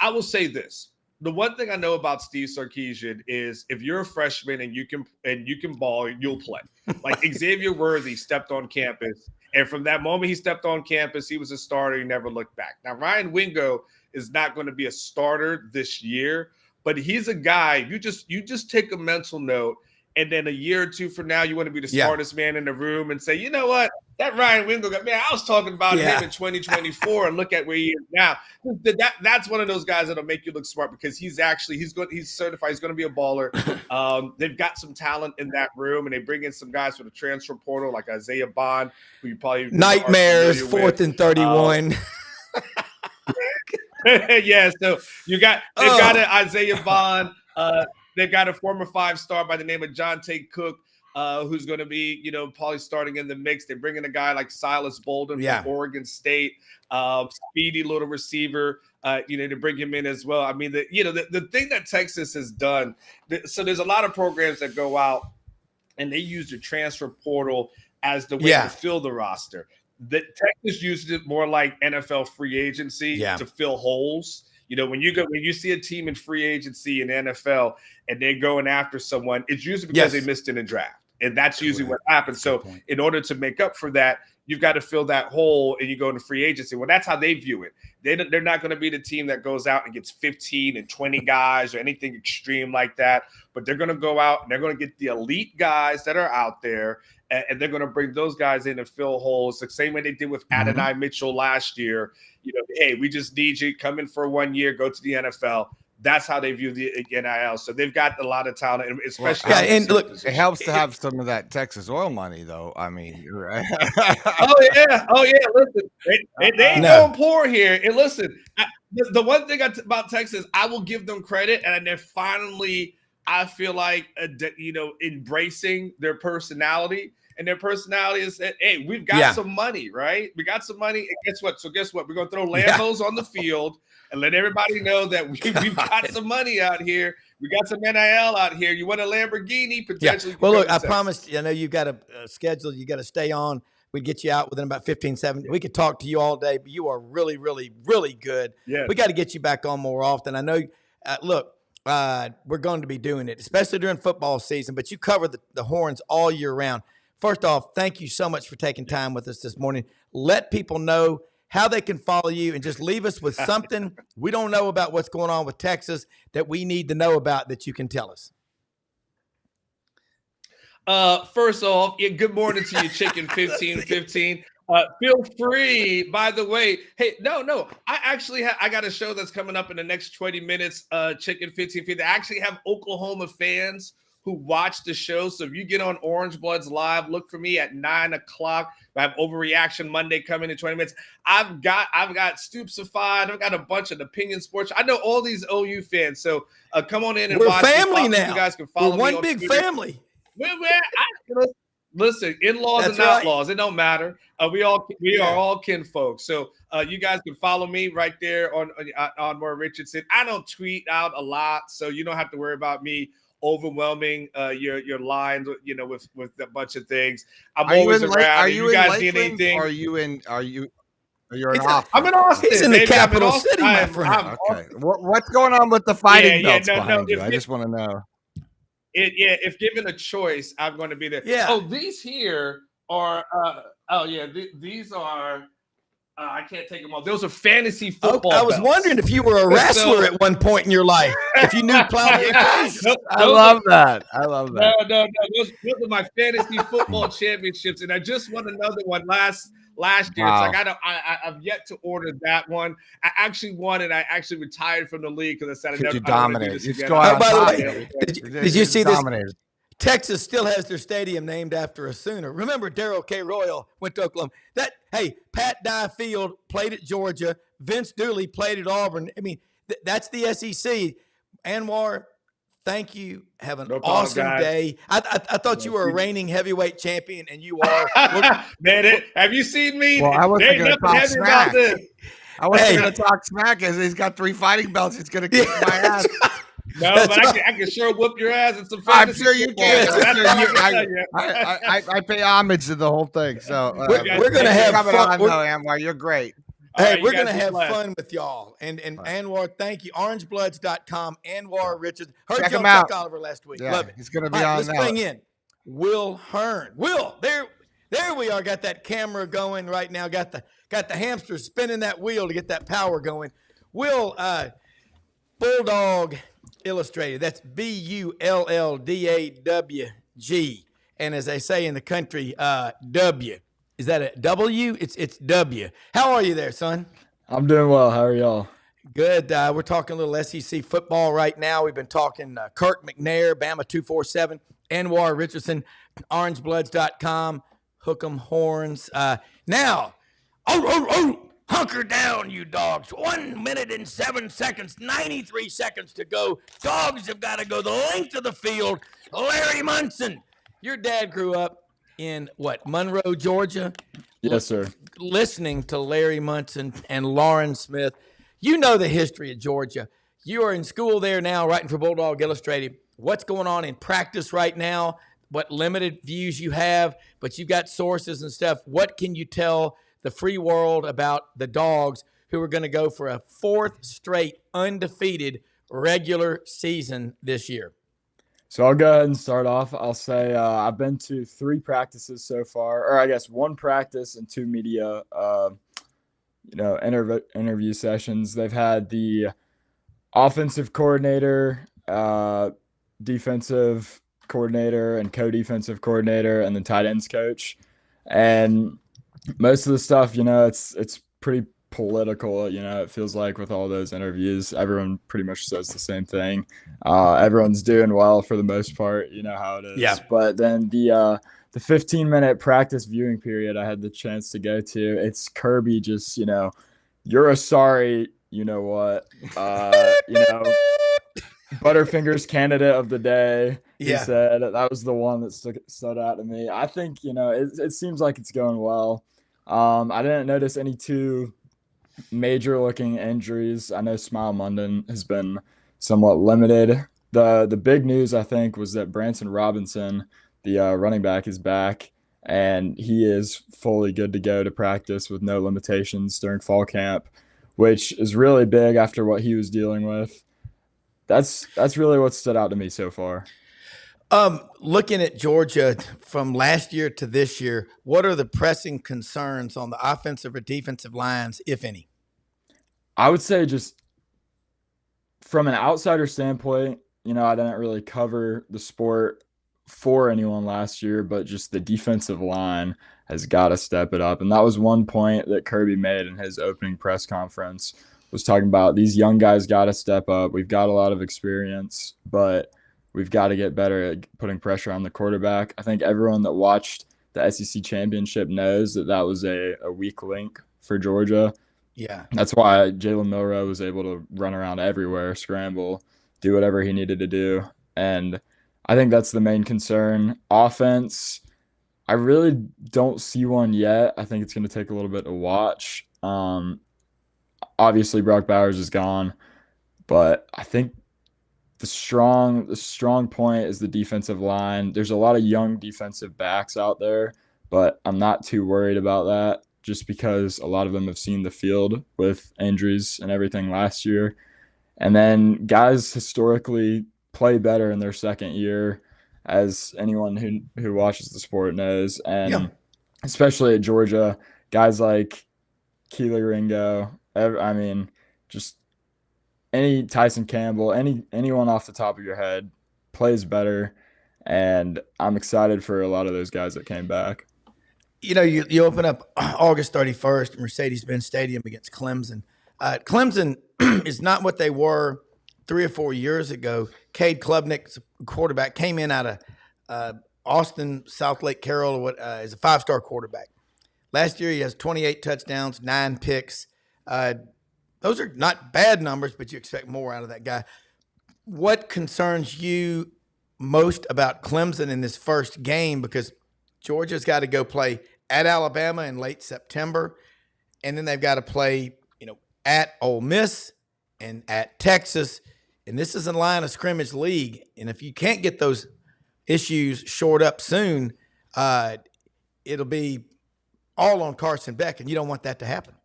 S5: I will say this: the one thing I know about Steve Sarkisian is if you're a freshman and you can ball, you'll play. Like Xavier Worthy stepped on campus, and from that moment he stepped on campus, he was a starter. He never looked back. Now Ryan Wingo is not going to be a starter this year, but he's a guy you just take a mental note. And then a year or two from now, you want to be the smartest man in the room and say, you know what? That Ryan Wingo guy, man, I was talking about him in 2024 and look at where he is now. That's one of those guys that'll make you look smart because he's certified. He's going to be a baller. They've got some talent in that room, and they bring in some guys for the transfer portal like Isaiah Bond, who you probably
S1: nightmares, 4th and 31.
S5: Yeah, so they've got an Isaiah Bond. They've got a former 5-star by the name of John Tate Cook, who's going to be, probably starting in the mix. They bring in a guy like Silas Bolden from Oregon State, speedy little receiver, to bring him in as well. I mean, the thing that Texas has done, so there's a lot of programs that go out and they use the transfer portal as the way to fill the roster. Texas uses it more like NFL free agency to fill holes. When you see a team in free agency in NFL and they're going after someone, it's usually because they missed in a draft. And that's usually what happens. So in order to make up for that, you've got to fill that hole and you go into free agency. Well, that's how they view it. They're not going to be the team that goes out and gets 15 and 20 guys or anything extreme like that. But they're going to go out and they're going to get the elite guys that are out there. And they're going to bring those guys in and fill holes the same way they did with Adonai Mitchell last year. Hey, we just need you, come in for 1 year, go to the NFL. That's how they view the NIL. So they've got a lot of talent, especially.
S2: And look, it helps to have some of that Texas oil money, though. I mean, you're right.
S5: Oh yeah. Listen, they ain't going poor here. And listen, the one thing about Texas, I will give them credit, and they're finally, I feel like, embracing their personality. And their personality is that, hey, we've got some money, right? We got some money. And guess what? We're going to throw Lambos on the field and let everybody know that we've got some money out here. We got some NIL out here. You want a Lamborghini, potentially.
S1: Well, look, I promised, I know you've got a schedule. You got to stay on. We'd get you out within about 15, 17. We could talk to you all day, but you are really, really, really good. Yeah. We got to get you back on more often. I know, we're going to be doing it, especially during football season, but you cover the horns all year round. First off, thank you so much for taking time with us this morning. Let people know how they can follow you and just leave us with something we don't know about what's going on with Texas that we need to know about that you can tell us.
S5: First off, good morning to you, Chicken 1515. Feel free, by the way. Hey, no. I got a show that's coming up in the next 20 minutes, Chicken 1515. I actually have Oklahoma fans who watch the show. So if you get on Orange Bloods Live, look for me at 9:00. I have Overreaction Monday coming in 20 minutes. I've got Stoopsified. I've got a bunch of Opinion Sports. I know all these OU fans. So come on in and watch.
S1: We're family now.
S5: You guys can follow me.
S1: We're one big Twitter. Family.
S5: Listen, in-laws and outlaws, it don't matter. We are all kinfolk. So you guys can follow me right there on More Richardson. I don't tweet out a lot, so you don't have to worry about me overwhelming your lines, with a bunch of things. I'm always around.
S2: Are you
S5: guys
S2: in
S5: need anything?
S2: Are you You're in Austin.
S5: I'm in Austin.
S1: He's in the capital city, my friend.
S2: Okay. What's going on with the fighting belts behind you? I just want to know.
S5: If given a choice, I'm going to be there.
S1: Yeah.
S5: Oh, these here are. These are. I can't take them off. Those are fantasy football.
S1: I was wondering if you were a wrestler at one point in your life. If you knew plow.
S2: I love that.
S5: No. Those are my fantasy football championships, and I just won another one last year. Wow. So I've yet to order that one. I actually won, and I actually retired from the league because I said I never
S2: dominated.
S1: By the way, did you see this? Texas still has their stadium named after a Sooner. Remember, Darrell K. Royal went to Oklahoma. Pat Dye Field played at Georgia. Vince Dooley played at Auburn. I mean, that's the SEC. Anwar, thank you. Have an awesome day. I thought you were a reigning heavyweight champion, and you are.
S5: Man, have you seen me?
S2: Well, I wasn't going to talk smack. I wasn't going to talk smack as he's got 3 fighting belts. He's going to kick my ass.
S5: No, but I can sure whoop your ass in some fantasy.
S2: I'm sure you can. I pay homage to the whole thing. So
S1: we're going to have fun.
S2: Anwar, you're great.
S1: Hey, we're going to have fun with y'all. And Anwar, thank you. Orangebloods.com, Anwar Richards. Heard you on Chuck Oliver last week.
S2: Yeah,
S1: love it.
S2: He's going to be on
S1: let's
S2: now.
S1: bring in Will Hearn. Will, there we are. Got that camera going right now. Got the hamster spinning that wheel to get that power going. Will, Bulldog Illustrated. That's BULLDAWG. And as they say in the country, W. Is that a W? It's W. How are you there, son?
S6: I'm doing well. How are y'all?
S1: Good. We're talking a little SEC football right now. We've been talking Kirk McNair, Bama 247, Anwar Richardson, orangebloods.com, hook 'em horns. Now, hunker down, you dogs. 1 minute and 7 seconds, 93 seconds to go. Dogs have got to go the length of the field. Larry Munson, your dad grew up in Monroe, Georgia?
S6: Yes, sir.
S1: Listening to Larry Munson and Lauren Smith. You know the history of Georgia. You are in school there now, writing for Bulldog Illustrated. What's going on in practice right now? What limited views you have, but you've got sources and stuff. What can you tell the free world about the Dogs, who are going to go for a 4th straight undefeated regular season this year?
S6: So I'll go ahead and start off. I'll say I've been to 3 practices so far, or I guess 1 practice and 2 media, interview sessions. They've had the offensive coordinator, defensive coordinator, and co-defensive coordinator, and the tight ends coach. And most of the stuff, it's pretty political. It feels like with all those interviews, everyone pretty much says the same thing. Everyone's doing well for the most part. You know how it is.
S1: Yeah.
S6: But then the 15-minute practice viewing period I had the chance to go to, it's Kirby just, you're a sorry, Butterfingers candidate of the day. He said that was the one that stood out to me. I think, it seems like it's going well. I didn't notice any too major looking injuries. I know Smile Munden has been somewhat limited. The big news, I think, was that Branson Robinson, the running back, is back, and he is fully good to go to practice with no limitations during fall camp, which is really big after what he was dealing with. That's really what stood out to me so far.
S1: Looking at Georgia from last year to this year, what are the pressing concerns on the offensive or defensive lines, if any?
S6: I would say just from an outsider standpoint, I didn't really cover the sport for anyone last year, but just the defensive line has got to step it up. And that was one point that Kirby made in his opening press conference, was talking about these young guys got to step up. We've got a lot of experience, but we've got to get better at putting pressure on the quarterback. I think everyone that watched the SEC championship knows that was a weak link for Georgia.
S1: Yeah.
S6: That's why Jalen Milroe was able to run around everywhere, scramble, do whatever he needed to do. And I think that's the main concern. Offense, I really don't see one yet. I think it's going to take a little bit to watch. Obviously, Brock Bowers is gone, but I think the strong point is the defensive line. There's a lot of young defensive backs out there, but I'm not too worried about that. just because a lot of them have seen the field with injuries and everything last year. And then guys historically play better in their second year, as anyone who watches the sport knows. And especially at Georgia, guys like Keely Ringo, just any Tyson Campbell, anyone off the top of your head plays better. And I'm excited for a lot of those guys that came back.
S1: You open up August 31st, Mercedes-Benz Stadium against Clemson. Clemson is not what they were 3 or 4 years ago. Cade Klubnik's quarterback came in out of Austin, South Lake Carroll, as a 5-star quarterback. Last year, he has 28 touchdowns, 9 picks. Those are not bad numbers, but you expect more out of that guy. What concerns you most about Clemson in this first game? Because Georgia's got to go play at Alabama in late September, and then they've got to play, at Ole Miss and at Texas. And this is a line of scrimmage league. And if you can't get those issues shored up soon, it'll be all on Carson Beck, and you don't want that to happen.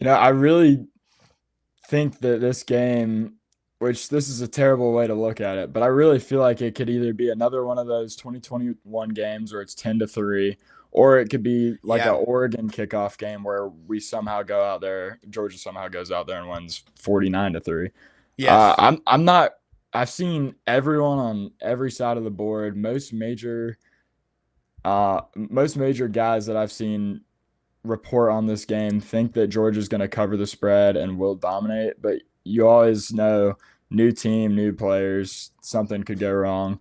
S6: I really think that this game, which this is a terrible way to look at it, but I really feel like it could either be another one of those 2021 games where it's 10-3, or it could be like an Oregon kickoff game where we somehow go out there, Georgia somehow goes out there and wins 49-3.
S1: Yes.
S6: I've seen everyone on every side of the board, most major guys that I've seen report on this game think that Georgia's going to cover the spread and will dominate, but you always know, new team, new players, something could go wrong.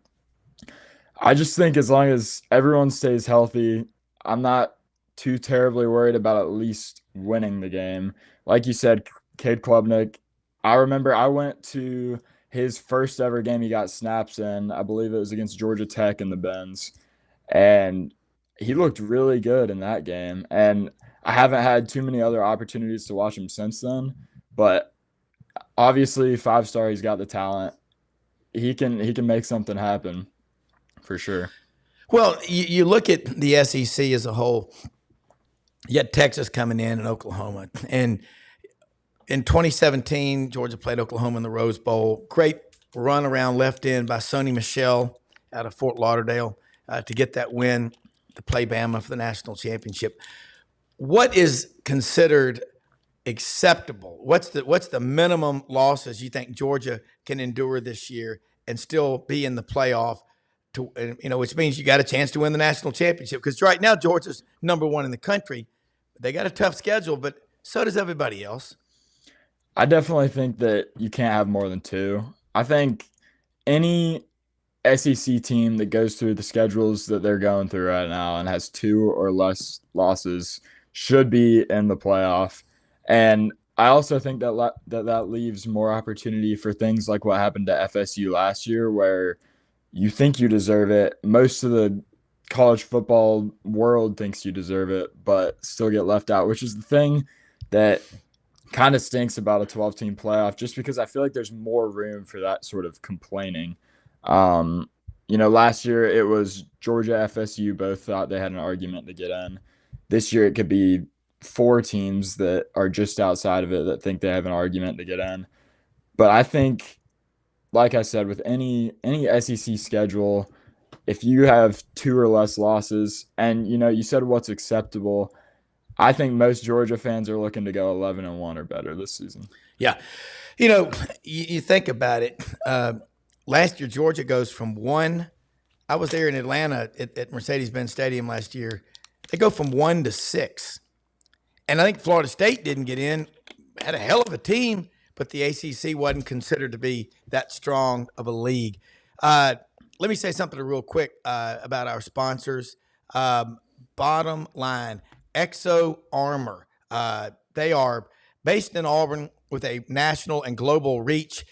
S6: I just think as long as everyone stays healthy, I'm not too terribly worried about at least winning the game. Like you said, Cade Klubnik, I remember I went to his first ever game he got snaps in. I believe it was against Georgia Tech in the Benz. And he looked really good in that game. And I haven't had too many other opportunities to watch him since then. But obviously, 5-star, he's got the talent. He can make something happen for sure.
S1: Well, you look at the SEC as a whole. You had Texas coming in and Oklahoma. And in 2017, Georgia played Oklahoma in the Rose Bowl. Great run around left end by Sony Michel out of Fort Lauderdale to get that win to play Bama for the national championship. What is considered acceptable? What's the minimum losses you think Georgia can endure this year and still be in the playoff? Which means you got a chance to win the national championship. Because right now Georgia's number 1 in the country. They got a tough schedule, but so does everybody else.
S6: I definitely think that you can't have more than 2. I think any SEC team that goes through the schedules that they're going through right now and has 2 or less losses should be in the playoff. And I also think that leaves more opportunity for things like what happened to FSU last year, where you think you deserve it. Most of the college football world thinks you deserve it, but still get left out, which is the thing that kind of stinks about a 12-team playoff, just because I feel like there's more room for that sort of complaining. Last year it was Georgia, FSU both thought they had an argument to get in. This year it could be 4 teams that are just outside of it that think they have an argument to get in. But I think, like I said, with any SEC schedule, if you have 2 or less losses, and you said what's acceptable, I think most Georgia fans are looking to go 11-1 or better this season.
S1: Yeah. You think about it. Last year, Georgia goes from 1. I was there in Atlanta at Mercedes-Benz Stadium last year. They go from 1 to 6. And I think Florida State didn't get in, had a hell of a team, but the ACC wasn't considered to be that strong of a league. Let me say something real quick about our sponsors. Bottom line, Exo Armor. They are based in Auburn with a national and global reach.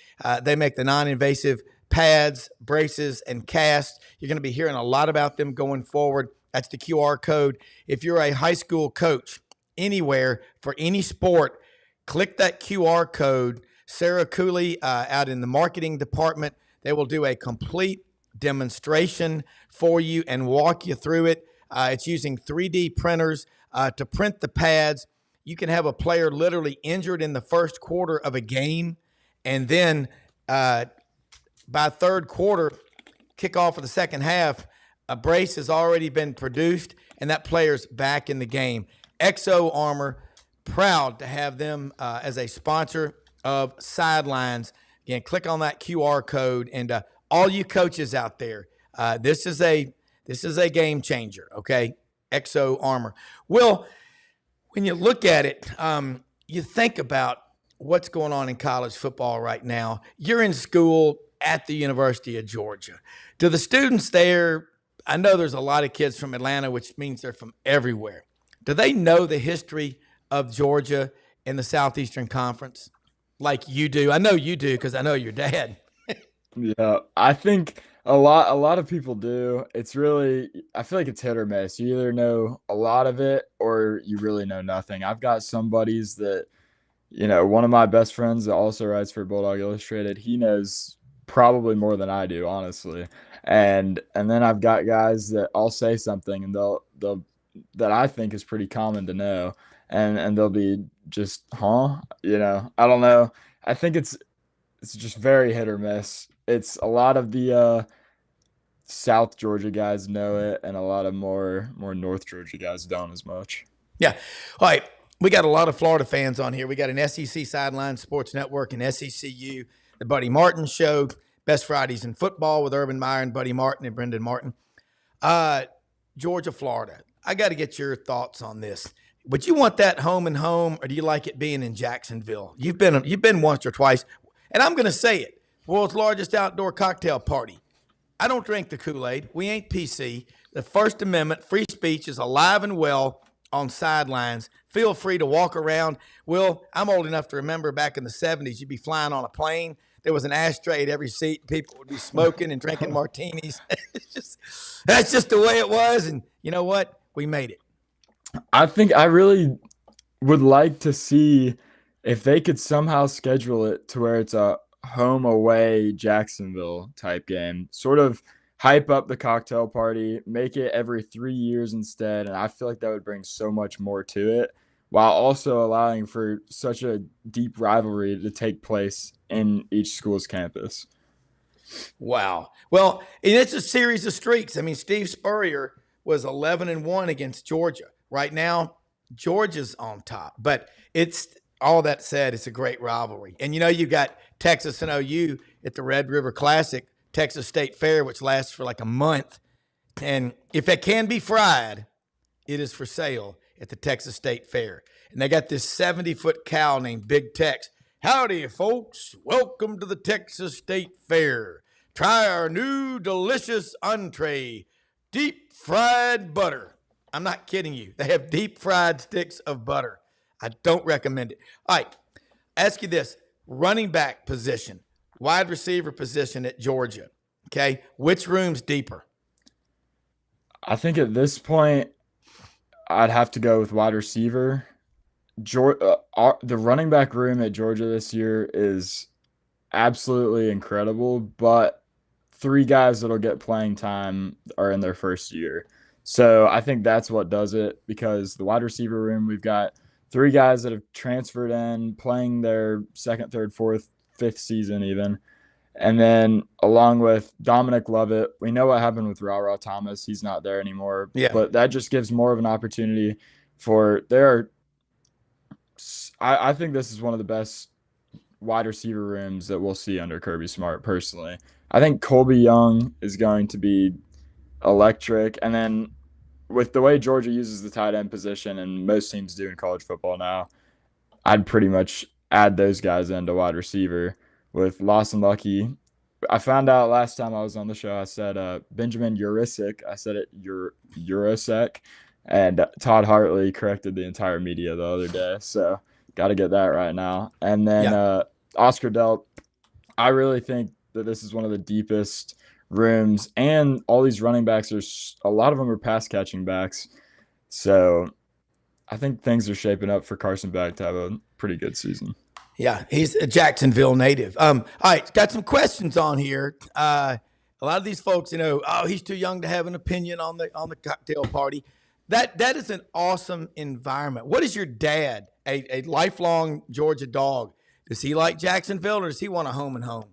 S1: They make the non-invasive pads, braces, and casts. You're going to be hearing a lot about them going forward. That's the QR code. If you're a high school coach anywhere for any sport, click that QR code. Sarah Cooley out in the marketing department, they will do a complete demonstration for you and walk you through it. It's using 3D printers. to print the pads. You can have a player literally injured in the first quarter of a game, and then by third quarter, kickoff of the second half, a brace has already been produced, and that player's back in the game. Exo Armor, proud to have them as a sponsor of Sidelines. Again, click on that QR code, and all you coaches out there, this is a game changer. Okay, Exo Armor. Will, when you look at it, you think about what's going on in college football right now. You're in school at the University of Georgia. Do the students there, I know there's a lot of kids from Atlanta, which means they're from everywhere. Do they know the history of Georgia in the Southeastern Conference like you do? I know you do because I know your dad.
S6: Yeah, I think a lot of people do. It's really, I feel like it's hit or miss. You either know a lot of it or you really know nothing. I've got some buddies that, one of my best friends that also writes for Bulldog Illustrated, he knows probably more than I do, honestly. And then I've got guys that I'll say something and they'll that I think is pretty common to know, and they'll be just, I don't know. I think it's just very hit or miss. It's a lot of the South Georgia guys know it, and a lot of more North Georgia guys don't as much.
S1: Yeah. All right. We got a lot of Florida fans on here. We got an SEC Sideline Sports Network and SECU, the Buddy Martin Show, Best Fridays in Football with Urban Meyer and Buddy Martin and Brendan Martin. Georgia, Florida. I got to get your thoughts on this. Would you want that home and home, or do you like it being in Jacksonville? You've been once or twice, and I'm going to say it. World's largest outdoor cocktail party. I don't drink the Kool-Aid. We ain't PC. The First Amendment, free speech, is alive and well on Sidelines. Feel free to walk around. Will, I'm old enough to remember back in the 70s, you'd be flying on a plane. There was an ashtray at every seat. People would be smoking and drinking martinis. That's just the way it was. And you know what? We made it.
S6: I think I really would like to see if they could somehow schedule it to where it's a home away Jacksonville type game, sort of hype up the cocktail party, make it every 3 years instead. And I feel like that would bring so much more to it, while also allowing for such a deep rivalry to take place in each school's campus.
S1: Wow. Well, it's a series of streaks. I mean, Steve Spurrier was 11-1 against Georgia. Right now, Georgia's on top. But it's all that said, it's a great rivalry. And you got Texas and OU at the Red River Classic, Texas State Fair, which lasts for like a month. And if it can be fried, it is for sale at the Texas State Fair. And they got this 70-foot cow named Big Tex. Howdy, folks. Welcome to the Texas State Fair. Try our new delicious entree, deep fried butter. I'm not kidding you. They have deep fried sticks of butter. I don't recommend it. All right, ask you this. Running back position, wide receiver position at Georgia. Okay, which room's deeper?
S6: I think at this point, I'd have to go with wide receiver. The running back room at Georgia this year is absolutely incredible, but 3 guys that'll get playing time are in their first year. So I think that's what does it, because the wide receiver room, we've got 3 guys that have transferred in, playing their 2nd, 3rd, 4th, 5th season even. And then along with Dominic Lovett, we know what happened with Ra Thomas. He's not there anymore.
S1: Yeah.
S6: But that just gives more of an opportunity I think this is one of the best wide receiver rooms that we'll see under Kirby Smart, personally. I think Colby Young is going to be electric. And then with the way Georgia uses the tight end position, and most teams do in college football now, I'd pretty much add those guys into wide receiver with Lawson Lucky. I found out last time I was on the show, I said Benjamin Urisic. I said it Urosek. And Todd Hartley corrected the entire media the other day. So got to get that right now. And then Oscar Delp, I really think that this is one of the deepest rooms. And all these running backs, a lot of them are pass catching backs. So I think things are shaping up for Carson Beck to have a pretty good season.
S1: Yeah, he's a Jacksonville native. All right, got some questions on here. A lot of these folks, he's too young to have an opinion on the cocktail party. That is an awesome environment. What is your dad, a lifelong Georgia Dog? Does he like Jacksonville, or does he want a home and home?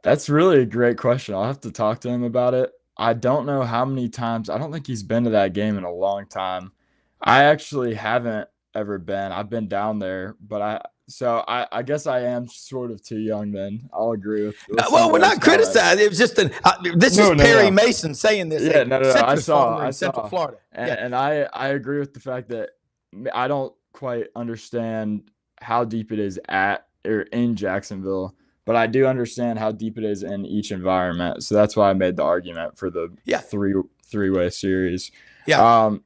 S6: That's really a great question. I'll have to talk to him about it. I don't know how many times. I don't think he's been to that game in a long time. I actually haven't ever been. I've been down there, but I guess I am sort of too young then. I'll agree with
S1: well, we're not criticizing. It was just this is Perry Mason saying this.
S6: Yeah, no. I saw
S1: Central Florida.
S6: And I agree with the fact that I don't quite understand how deep it is at or in Jacksonville, but I do understand how deep it is in each environment. So that's why I made the argument for the three-way series.
S1: Yeah.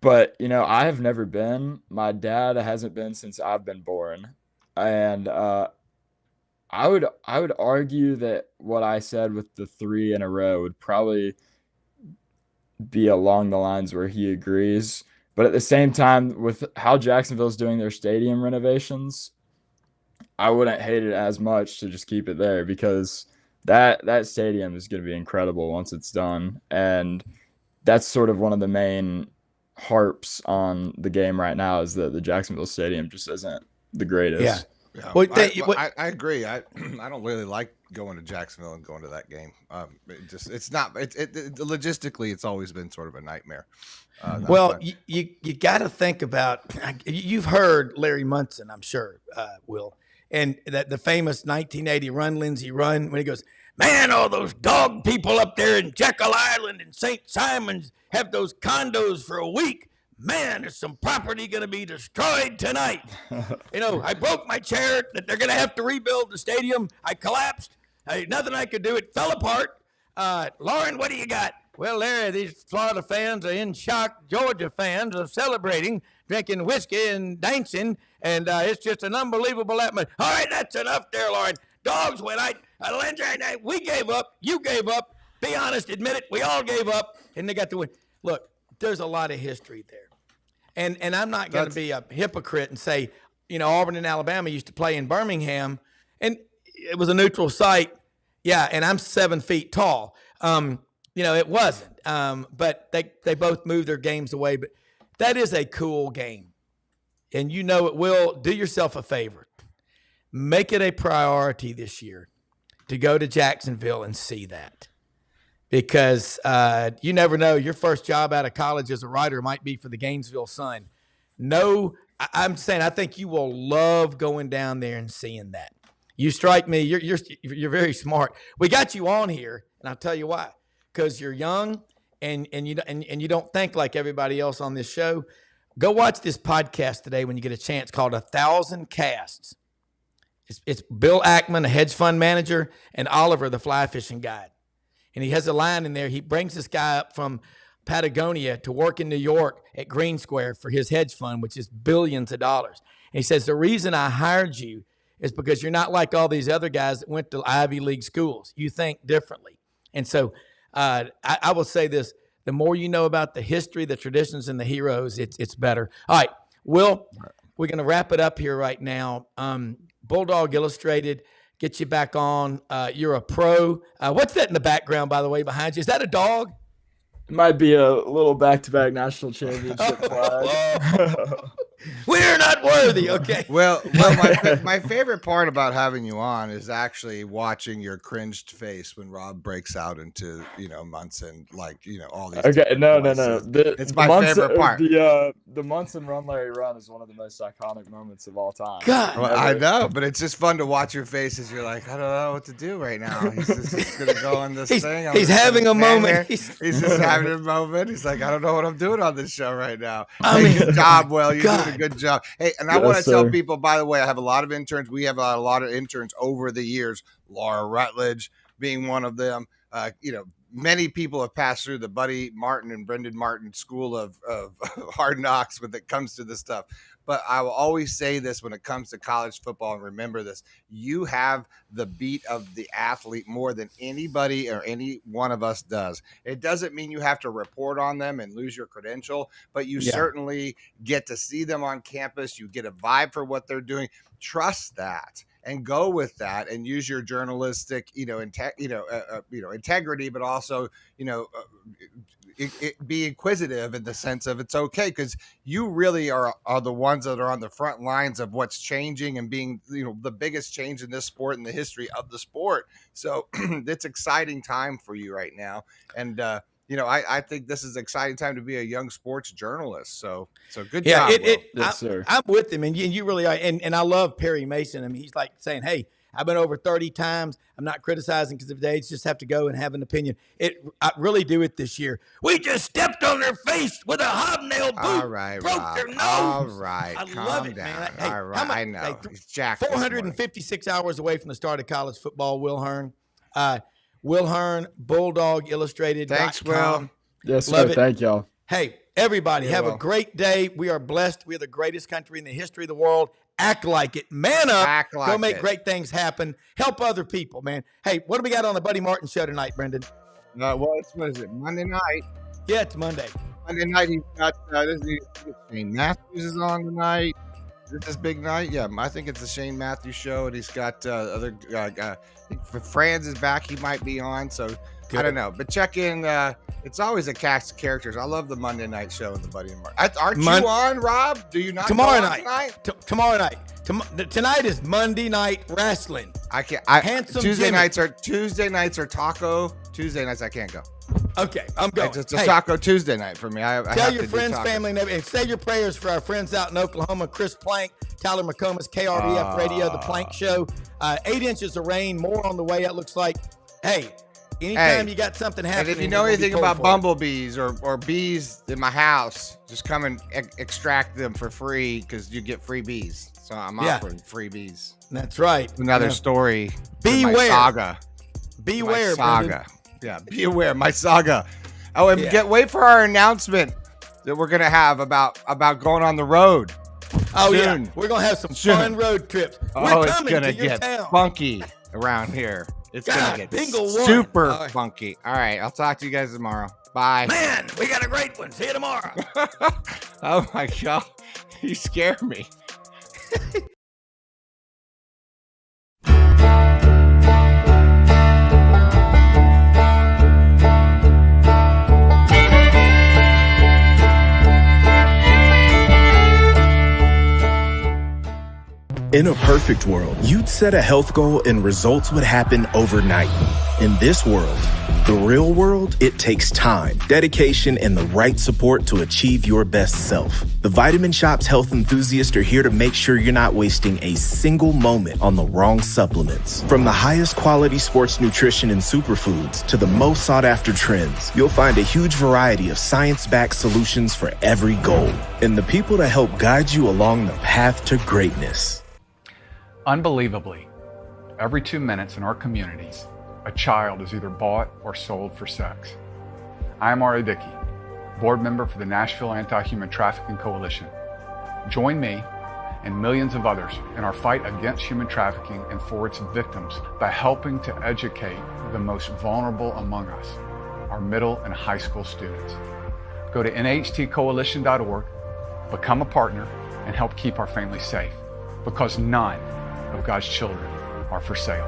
S6: But, I have never been. My dad hasn't been since I've been born. And I would argue that what I said with the 3 in a row would probably be along the lines where he agrees. But at the same time, with how Jacksonville's doing their stadium renovations, I wouldn't hate it as much to just keep it there, because that stadium is going to be incredible once it's done. And that's sort of one of the main harps on the game right now, is that the Jacksonville Stadium just isn't the greatest.
S2: Yeah. Well, I agree. I don't really like going to Jacksonville and going to that game. It's not. Logistically, it's always been sort of a nightmare.
S1: Well, you got to think about. You've heard Larry Munson, I'm sure, Will, and that the famous 1980 "Run, Lindsey, Run" when he goes, "Man, all those dog people up there in Jekyll Island and St. Simon's have those condos for a week. Man, there's some property going to be destroyed tonight. I broke my chair that they're going to have to rebuild the stadium. I collapsed. Nothing I could do. It fell apart. Lauren, what do you got?" "Well, Larry, these Florida fans are in shock. Georgia fans are celebrating, drinking whiskey and dancing, and it's just an unbelievable atmosphere." "All right, that's enough there, Lauren. Dogs win. We gave up. You gave up. Be honest. Admit it. We all gave up, and they got to win." Look, there's a lot of history there. And I'm not going to be a hypocrite and say, Auburn and Alabama used to play in Birmingham, and it was a neutral site. Yeah, and I'm 7 feet tall. It wasn't. But they both moved their games away. But that is a cool game. And it will. Do yourself a favor. Make it a priority this year to go to Jacksonville and see that. Because you never know. Your first job out of college as a writer might be for the Gainesville Sun. No, I'm saying I think you will love going down there and seeing that. You strike me. You're very smart. We got you on here, and I'll tell you why. Because you're young and you don't think like everybody else on this show. Go watch this podcast today when you get a chance, called 1,000 Casts. It's Bill Ackman, a hedge fund manager, and Oliver, the fly fishing guide. And he has a line in there. He brings this guy up from Patagonia to work in New York at Green Square for his hedge fund, which is billions of dollars. And he says, "The reason I hired you is because you're not like all these other guys that went to Ivy League schools. You think differently." And so I will say this. The more you know about the history, the traditions, and the heroes, it's better. All right, Will, we're going to wrap it up here right now. Bulldog Illustrated, get you back on. You're a pro. What's that in the background, by the way, behind you? Is that a dog?
S6: It might be a little back-to-back national championship flag.
S1: We're not worthy. Okay.
S2: Well, my favorite part about having you on is actually watching your cringed face when Rob breaks out into Munson, all these.
S6: Okay, no.
S2: It's my favorite part.
S6: The Munson Run Larry Run is one of the most iconic moments of all time.
S1: God,
S2: well, I know, but it's just fun to watch your face as you're like, I don't know what to do right now. He's just gonna go on this thing.
S1: He's having a moment.
S2: He's just having a moment. He's like, I don't know what I'm doing on this show right now. Good job, Will. You're doing a good job. Hey, and I want to tell people, by the way, I have a lot of interns. We have a lot of interns over the years. Laura Rutledge being one of them. Many people have passed through the Buddy Martin and Brendan Martin school of hard knocks when it comes to this stuff. But I will always say this when it comes to college football, and remember this: you have the beat of the athlete more than anybody or any one of us does. It doesn't mean you have to report on them and lose your credential, but you certainly get to see them on campus. You get a vibe for what they're doing. Trust that and go with that, and use your journalistic, integrity, but also, be inquisitive in the sense of it's okay, because you really are the ones that are on the front lines of what's changing and being, the biggest change in this sport in the history of the sport. So it's exciting time for you right now. And, I think this is an exciting time to be a young sports journalist. So good job.
S6: Yes, sir.
S1: I'm with him, and you really are. And I love Perry Mason. I mean, he's like saying, hey, I've been over 30 times. I'm not criticizing because of age. Just have to go and have an opinion. I really do it this year. We just stepped on their face with a hobnail boot.
S2: All right,
S1: broke
S2: Rob.
S1: their nose.
S2: All right,
S1: I
S2: calm
S1: love it,
S2: down.
S1: man. Hey,
S2: all right, I know. He's jacked
S1: 456 hours away from the start of college football. Will Hearn, Will Hearn, Bulldog Illustrated.
S2: Thanks, Will.
S6: Yes, sir. Thank y'all.
S1: Hey, everybody, have a great day. We are blessed. We are the greatest country in the history of the world. Act like it. Man up.
S2: Act like
S1: Go make
S2: it.
S1: great things happen. Help other people, man. Hey, what do we got on the Buddy Martin show tonight, Brendan?
S2: What is it? Monday night.
S1: Yeah, it's Monday.
S2: Monday night, he's got Shane Matthews is on tonight. This is big night. Yeah, I think it's the Shane Matthews show, and he's got other. I think Franz is back. He might be on. So good. I don't know, but check in. It's always a cast of characters. I love the Monday night show and the Buddy and Mark. Aren't you on, Rob? Do you not?
S1: Tomorrow night. Tomorrow night. Tonight is Monday Night Wrestling.
S2: I can't.
S1: Tuesday
S2: nights are taco. Tuesday nights I can't go.
S1: Okay, I'm going.
S2: It's a taco Tuesday night for me. I
S1: tell your friends, family, and say your prayers for our friends out in Oklahoma. Chris Plank, Tyler McComas, KRBF Radio, The Plank Show. 8 inches of rain, more on the way. It looks like. Hey. Anytime you got something happening.
S2: And if you know anything about bumblebees or bees in my house, just come and extract them for free because you get free bees. So I'm offering free bees.
S1: That's right.
S2: Another story.
S1: Beware.
S2: My saga.
S1: Beware,
S2: my saga. Brendan. Yeah, beware, my saga. Oh, and wait for our announcement that we're gonna have about going on the road.
S1: Oh
S2: soon.
S1: Yeah, we're gonna have some fun road trips. We're coming to your town.
S2: Funky around here. It's going to get super funky. All right. I'll talk to you guys tomorrow. Bye.
S1: Man, we got a great one. See you tomorrow.
S2: Oh, my God. You scare me.
S7: In a perfect world, you'd set a health goal and results would happen overnight. In this world, the real world, it takes time, dedication, and the right support to achieve your best self. The Vitamin Shop's health enthusiasts are here to make sure you're not wasting a single moment on the wrong supplements. From the highest quality sports nutrition and superfoods to the most sought after trends, you'll find a huge variety of science-backed solutions for every goal. And the people to help guide you along the path to greatness.
S8: Unbelievably, every 2 minutes in our communities, a child is either bought or sold for sex. I am Ari Dickey, board member for the Nashville Anti-Human Trafficking Coalition. Join me and millions of others in our fight against human trafficking and for its victims by helping to educate the most vulnerable among us, our middle and high school students. Go to nhtcoalition.org, become a partner, and help keep our families safe, because none of God's children are for sale.